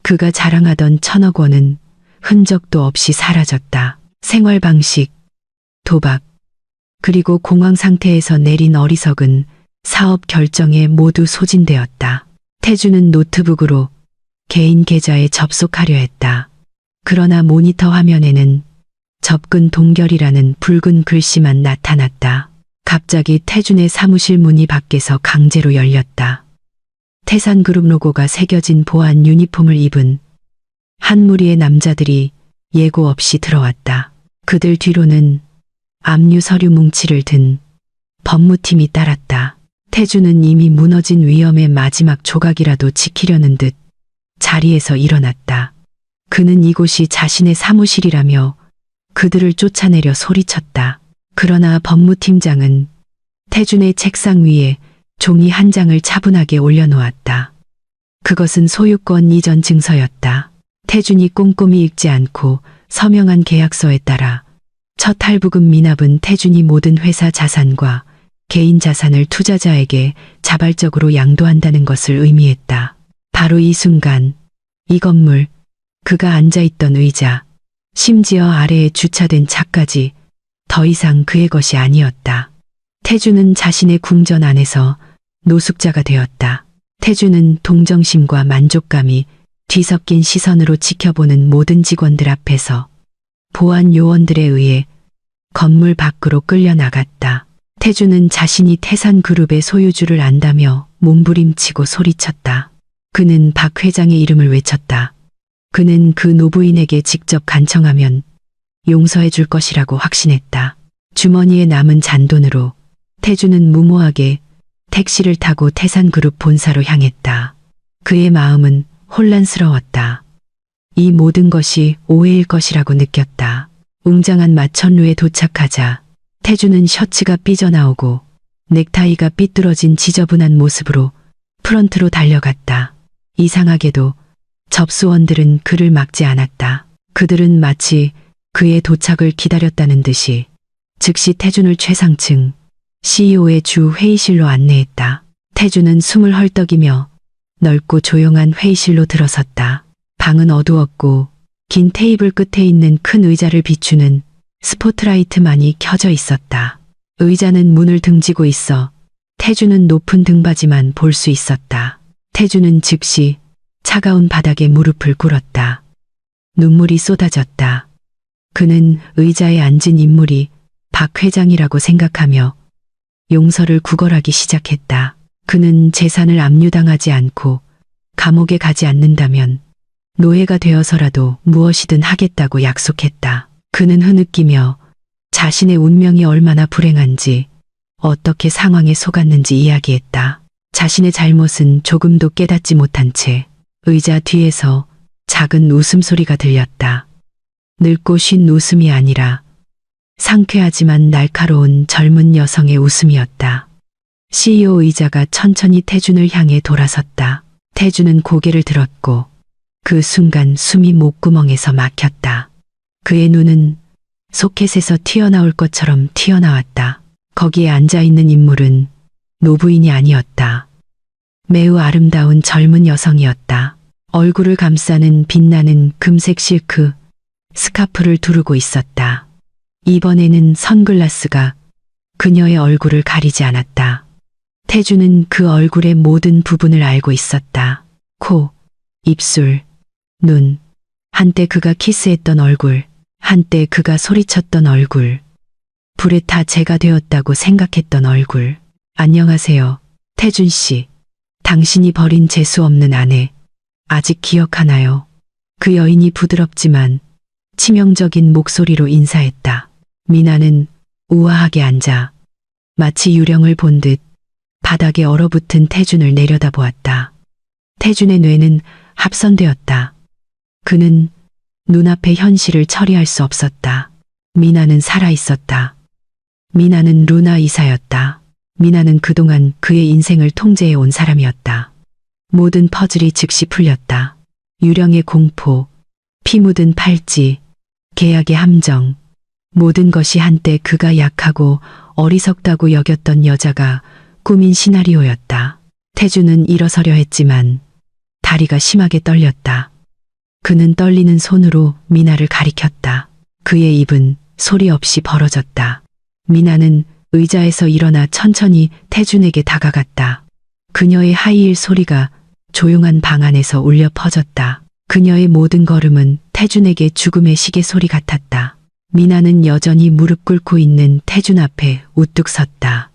그가 자랑하던 1,000억 원은 흔적도 없이 사라졌다. 생활 방식, 도박, 그리고 공황 상태에서 내린 어리석은 사업 결정에 모두 소진되었다. 태준은 노트북으로 개인 계좌에 접속하려 했다. 그러나 모니터 화면에는 접근 동결이라는 붉은 글씨만 나타났다. 갑자기 태준의 사무실 문이 밖에서 강제로 열렸다. 태산그룹 로고가 새겨진 보안 유니폼을 입은 한 무리의 남자들이 예고 없이 들어왔다. 그들 뒤로는 압류 서류 뭉치를 든 법무팀이 따랐다. 태주는 이미 무너진 위험의 마지막 조각이라도 지키려는 듯 자리에서 일어났다. 그는 이곳이 자신의 사무실이라며 그들을 쫓아내려 소리쳤다. 그러나 법무팀장은 태준의 책상 위에 종이 한 장을 차분하게 올려놓았다. 그것은 소유권 이전 증서였다. 태준이 꼼꼼히 읽지 않고 서명한 계약서에 따라 첫 할부금 미납은 태준이 모든 회사 자산과 개인 자산을 투자자에게 자발적으로 양도한다는 것을 의미했다. 바로 이 순간 이 건물, 그가 앉아있던 의자, 심지어 아래에 주차된 차까지 더 이상 그의 것이 아니었다. 태주는 자신의 궁전 안에서 노숙자가 되었다. 태주는 동정심과 만족감이 뒤섞인 시선으로 지켜보는 모든 직원들 앞에서 보안 요원들에 의해 건물 밖으로 끌려나갔다. 태주는 자신이 태산그룹의 소유주를 안다며 몸부림치고 소리쳤다. 그는 박 회장의 이름을 외쳤다. 그는 그 노부인에게 직접 간청하면 용서해 줄 것이라고 확신했다. 주머니에 남은 잔돈으로 태주는 무모하게 택시를 타고 태산그룹 본사로 향했다. 그의 마음은 혼란스러웠다. 이 모든 것이 오해일 것이라고 느꼈다. 웅장한 마천루에 도착하자 태주는 셔츠가 삐져나오고 넥타이가 삐뚤어진 지저분한 모습으로 프런트로 달려갔다. 이상하게도 접수원들은 그를 막지 않았다. 그들은 마치 그의 도착을 기다렸다는 듯이 즉시 태준을 최상층 CEO의 주 회의실로 안내했다. 태준은 숨을 헐떡이며 넓고 조용한 회의실로 들어섰다. 방은 어두웠고 긴 테이블 끝에 있는 큰 의자를 비추는 스포트라이트만이 켜져 있었다. 의자는 문을 등지고 있어 태준은 높은 등받이만 볼 수 있었다. 태준은 즉시 차가운 바닥에 무릎을 꿇었다. 눈물이 쏟아졌다. 그는 의자에 앉은 인물이 박 회장이라고 생각하며 용서를 구걸하기 시작했다. 그는 재산을 압류당하지 않고 감옥에 가지 않는다면 노예가 되어서라도 무엇이든 하겠다고 약속했다. 그는 흐느끼며 자신의 운명이 얼마나 불행한지, 어떻게 상황에 속았는지 이야기했다. 자신의 잘못은 조금도 깨닫지 못한 채 의자 뒤에서 작은 웃음소리가 들렸다. 늙고 쉰 웃음이 아니라 상쾌하지만 날카로운 젊은 여성의 웃음이었다. CEO 의자가 천천히 태준을 향해 돌아섰다. 태준은 고개를 들었고 그 순간 숨이 목구멍에서 막혔다. 그의 눈은 소켓에서 튀어나올 것처럼 튀어나왔다. 거기에 앉아있는 인물은 노부인이 아니었다. 매우 아름다운 젊은 여성이었다. 얼굴을 감싸는 빛나는 금색 실크 스카프를 두르고 있었다. 이번에는 선글라스가 그녀의 얼굴을 가리지 않았다. 태주는 그 얼굴의 모든 부분을 알고 있었다. 코, 입술, 눈, 한때 그가 키스했던 얼굴, 한때 그가 소리쳤던 얼굴, 불에 타 재가 되었다고 생각했던 얼굴. 안녕하세요, 태준 씨. 당신이 버린 재수 없는 아내, 아직 기억하나요? 그 여인이 부드럽지만 치명적인 목소리로 인사했다. 미나는 우아하게 앉아 마치 유령을 본 듯 바닥에 얼어붙은 태준을 내려다보았다. 태준의 뇌는 합선되었다. 그는 눈앞의 현실을 처리할 수 없었다. 미나는 살아있었다. 미나는 루나 이사였다. 미나는 그동안 그의 인생을 통제해온 사람이었다. 모든 퍼즐이 즉시 풀렸다. 유령의 공포, 피 묻은 팔찌, 계약의 함정, 모든 것이 한때 그가 약하고 어리석다고 여겼던 여자가 꾸민 시나리오였다. 태주는 일어서려 했지만 다리가 심하게 떨렸다. 그는 떨리는 손으로 미나를 가리켰다. 그의 입은 소리 없이 벌어졌다. 미나는 의자에서 일어나 천천히 태준에게 다가갔다. 그녀의 하이힐 소리가 조용한 방 안에서 울려 퍼졌다. 그녀의 모든 걸음은 태준에게 죽음의 시계 소리 같았다. 미나는 여전히 무릎 꿇고 있는 태준 앞에 우뚝 섰다.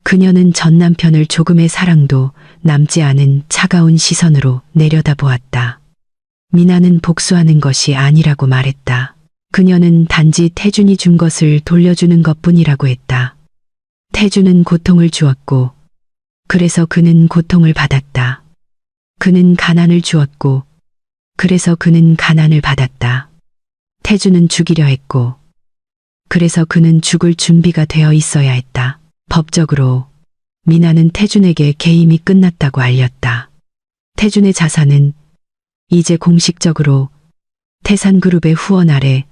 그녀는 전 남편을 조금의 사랑도 남지 않은 차가운 시선으로 내려다보았다. 미나는 복수하는 것이 아니라고 말했다. 그녀는 단지 태준이 준 것을 돌려주는 것뿐이라고 했다. 태준은 고통을 주었고, 그래서 그는 고통을 받았다. 그는 가난을 주었고, 그래서 그는 가난을 받았다. 태준은 죽이려 했고, 그래서 그는 죽을 준비가 되어 있어야 했다. 법적으로 미나는 태준에게 계임이 끝났다고 알렸다. 태준의 자산은 이제 공식적으로 태산그룹의 후원 아래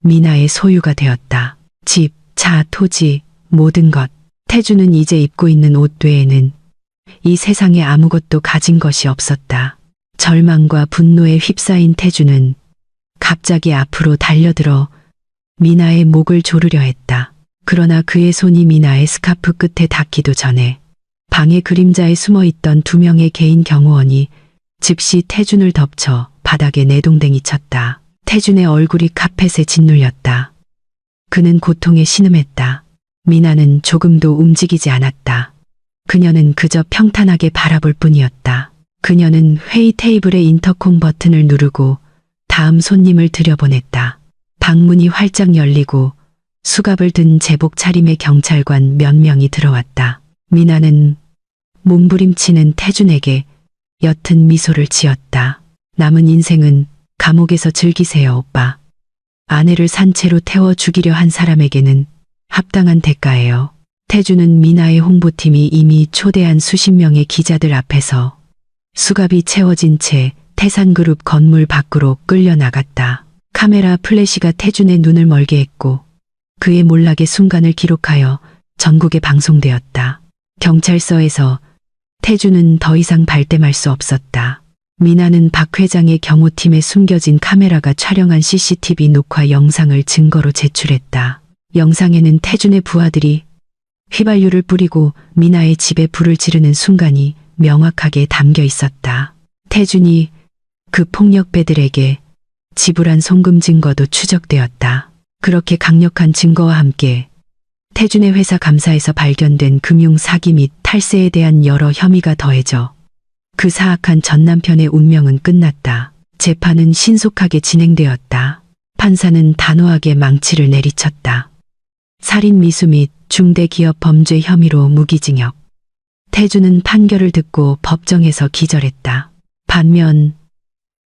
미나의 소유가 되었다. 집, 차, 토지, 모든 것. 태준은 이제 입고 있는 옷 외에는 이 세상에 아무것도 가진 것이 없었다. 절망과 분노에 휩싸인 태준은 갑자기 앞으로 달려들어 미나의 목을 조르려 했다. 그러나 그의 손이 미나의 스카프 끝에 닿기도 전에 방의 그림자에 숨어있던 두 명의 개인 경호원이 즉시 태준을 덮쳐 바닥에 내동댕이 쳤다. 태준의 얼굴이 카펫에 짓눌렸다. 그는 고통에 신음했다. 미나는 조금도 움직이지 않았다. 그녀는 그저 평탄하게 바라볼 뿐이었다. 그녀는 회의 테이블의 인터콤 버튼을 누르고 다음 손님을 들여보냈다. 방문이 활짝 열리고 수갑을 든 제복 차림의 경찰관 몇 명이 들어왔다. 미나는 몸부림치는 태준에게 옅은 미소를 지었다. 남은 인생은 감옥에서 즐기세요, 오빠. 아내를 산채로 태워 죽이려 한 사람에게는 합당한 대가예요. 태준은 미나의 홍보팀이 이미 초대한 수십 명의 기자들 앞에서 수갑이 채워진 채 태산그룹 건물 밖으로 끌려나갔다. 카메라 플래시가 태준의 눈을 멀게 했고 그의 몰락의 순간을 기록하여 전국에 방송되었다. 경찰서에서 태준은 더 이상 발뺌할 수 없었다. 미나는 박 회장의 경호팀에 숨겨진 카메라가 촬영한 CCTV 녹화 영상을 증거로 제출했다. 영상에는 태준의 부하들이 휘발유를 뿌리고 미나의 집에 불을 지르는 순간이 명확하게 담겨 있었다. 태준이 그 폭력배들에게 지불한 송금 증거도 추적되었다. 그렇게 강력한 증거와 함께 태준의 회사 감사에서 발견된 금융 사기 및 탈세에 대한 여러 혐의가 더해져 그 사악한 전 남편의 운명은 끝났다. 재판은 신속하게 진행되었다. 판사는 단호하게 망치를 내리쳤다. 살인 미수 및 중대기업 범죄 혐의로 무기징역. 태준은 판결을 듣고 법정에서 기절했다. 반면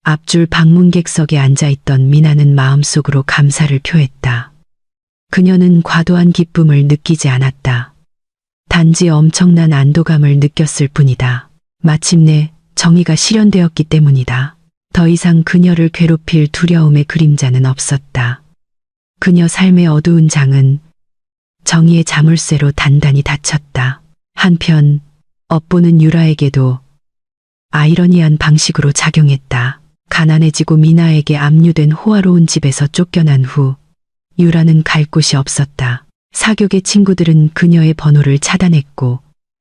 앞줄 방문객석에 앉아있던 미나는 마음속으로 감사를 표했다. 그녀는 과도한 기쁨을 느끼지 않았다. 단지 엄청난 안도감을 느꼈을 뿐이다. 마침내 정의가 실현되었기 때문이다. 더 이상 그녀를 괴롭힐 두려움의 그림자는 없었다. 그녀 삶의 어두운 장은 정의의 자물쇠로 단단히 닫혔다. 한편 업보는 유라에게도 아이러니한 방식으로 작용했다. 가난해지고 미나에게 압류된 호화로운 집에서 쫓겨난 후 유라는 갈 곳이 없었다. 사교계 친구들은 그녀의 번호를 차단했고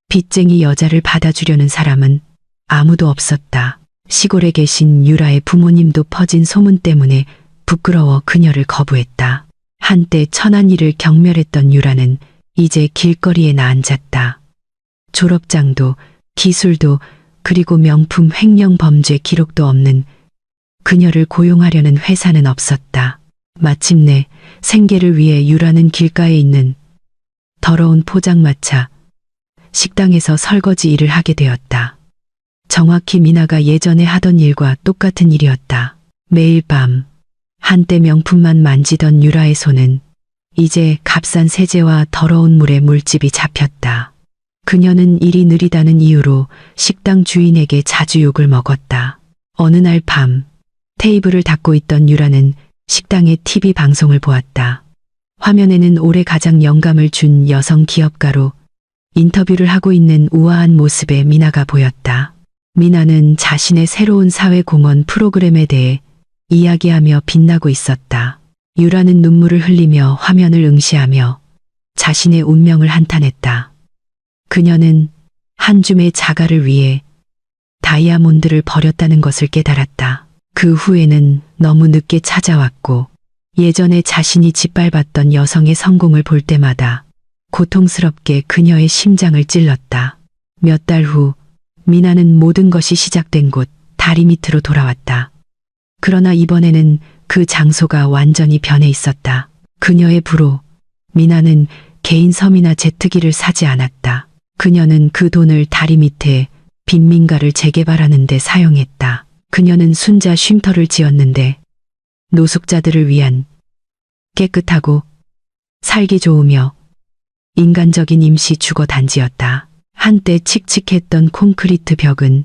빚쟁이 여자를 받아주려는 사람은 아무도 없었다. 시골에 계신 유라의 부모님도 퍼진 소문 때문에 부끄러워 그녀를 거부했다. 한때 천한 일을 경멸했던 유라는 이제 길거리에 나앉았다. 졸업장도 기술도 그리고 명품 횡령 범죄 기록도 없는 그녀를 고용하려는 회사는 없었다. 마침내 생계를 위해 유라는 길가에 있는 더러운 포장마차 식당에서 설거지 일을 하게 되었다. 정확히 미나가 예전에 하던 일과 똑같은 일이었다. 매일 밤 한때 명품만 만지던 유라의 손은 이제 값싼 세제와 더러운 물에 물집이 잡혔다. 그녀는 일이 느리다는 이유로 식당 주인에게 자주 욕을 먹었다. 어느 날 밤 테이블을 닦고 있던 유라는 식당의 TV 방송을 보았다. 화면에는 올해 가장 영감을 준 여성 기업가로 인터뷰를 하고 있는 우아한 모습의 미나가 보였다. 미나는 자신의 새로운 사회공헌 프로그램에 대해 이야기하며 빛나고 있었다. 유라는 눈물을 흘리며 화면을 응시하며 자신의 운명을 한탄했다. 그녀는 한 줌의 자갈을 위해 다이아몬드를 버렸다는 것을 깨달았다. 그 후에는 너무 늦게 찾아왔고 예전에 자신이 짓밟았던 여성의 성공을 볼 때마다 고통스럽게 그녀의 심장을 찔렀다. 몇 달 후 미나는 모든 것이 시작된 곳 다리 밑으로 돌아왔다. 그러나 이번에는 그 장소가 완전히 변해 있었다. 그녀의 부로 미나는 개인 섬이나 제트기를 사지 않았다. 그녀는 그 돈을 다리 밑에 빈민가를 재개발하는 데 사용했다. 그녀는 순자 쉼터를 지었는데 노숙자들을 위한 깨끗하고 살기 좋으며 인간적인 임시 주거 단지였다. 한때 칙칙했던 콘크리트 벽은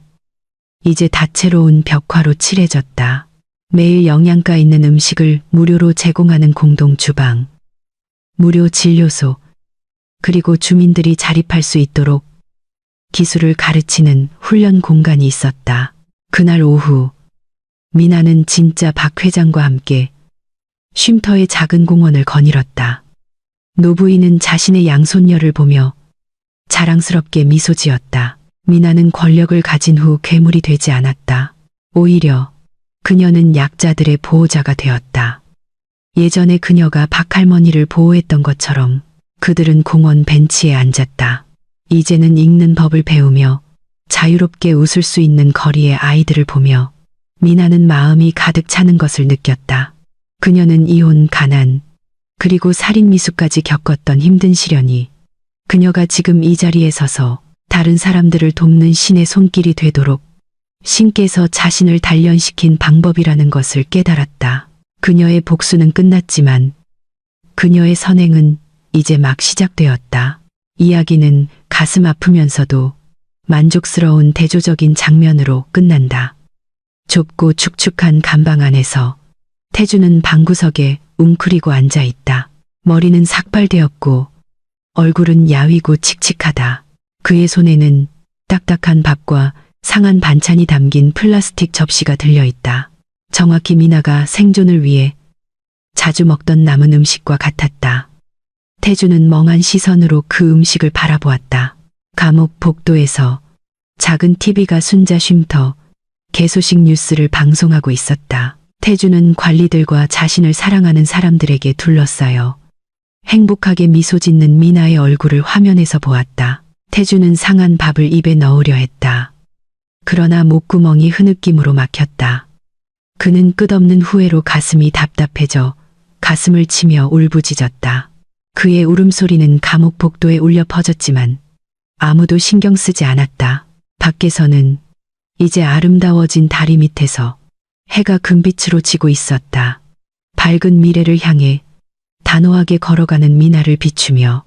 이제 다채로운 벽화로 칠해졌다. 매일 영양가 있는 음식을 무료로 제공하는 공동 주방, 무료 진료소, 그리고 주민들이 자립할 수 있도록 기술을 가르치는 훈련 공간이 있었다. 그날 오후 미나는 진짜 박 회장과 함께 쉼터의 작은 공원을 거닐었다. 노부인은 자신의 양손녀를 보며 자랑스럽게 미소 지었다. 미나는 권력을 가진 후 괴물이 되지 않았다. 오히려 그녀는 약자들의 보호자가 되었다. 예전에 그녀가 박할머니를 보호했던 것처럼 그들은 공원 벤치에 앉았다. 이제는 읽는 법을 배우며 자유롭게 웃을 수 있는 거리의 아이들을 보며 미나는 마음이 가득 차는 것을 느꼈다. 그녀는 이혼, 가난, 그리고 살인 미수까지 겪었던 힘든 시련이 그녀가 지금 이 자리에 서서 다른 사람들을 돕는 신의 손길이 되도록 신께서 자신을 단련시킨 방법이라는 것을 깨달았다. 그녀의 복수는 끝났지만 그녀의 선행은 이제 막 시작되었다. 이야기는 가슴 아프면서도 만족스러운 대조적인 장면으로 끝난다. 좁고 축축한 감방 안에서 태주는 방구석에 웅크리고 앉아 있다. 머리는 삭발되었고 얼굴은 야위고 칙칙하다. 그의 손에는 딱딱한 밥과 상한 반찬이 담긴 플라스틱 접시가 들려있다. 정확히 미나가 생존을 위해 자주 먹던 남은 음식과 같았다. 태주는 멍한 시선으로 그 음식을 바라보았다. 감옥 복도에서 작은 TV가 순자 쉼터 개소식 뉴스를 방송하고 있었다. 태주는 관리들과 자신을 사랑하는 사람들에게 둘러싸여 행복하게 미소 짓는 미나의 얼굴을 화면에서 보았다. 태주는 상한 밥을 입에 넣으려 했다. 그러나 목구멍이 흐느낌으로 막혔다. 그는 끝없는 후회로 가슴이 답답해져 가슴을 치며 울부짖었다. 그의 울음소리는 감옥 복도에 울려 퍼졌지만 아무도 신경 쓰지 않았다. 밖에서는 이제 아름다워진 다리 밑에서 해가 금빛으로 지고 있었다. 밝은 미래를 향해 단호하게 걸어가는 미나를 비추며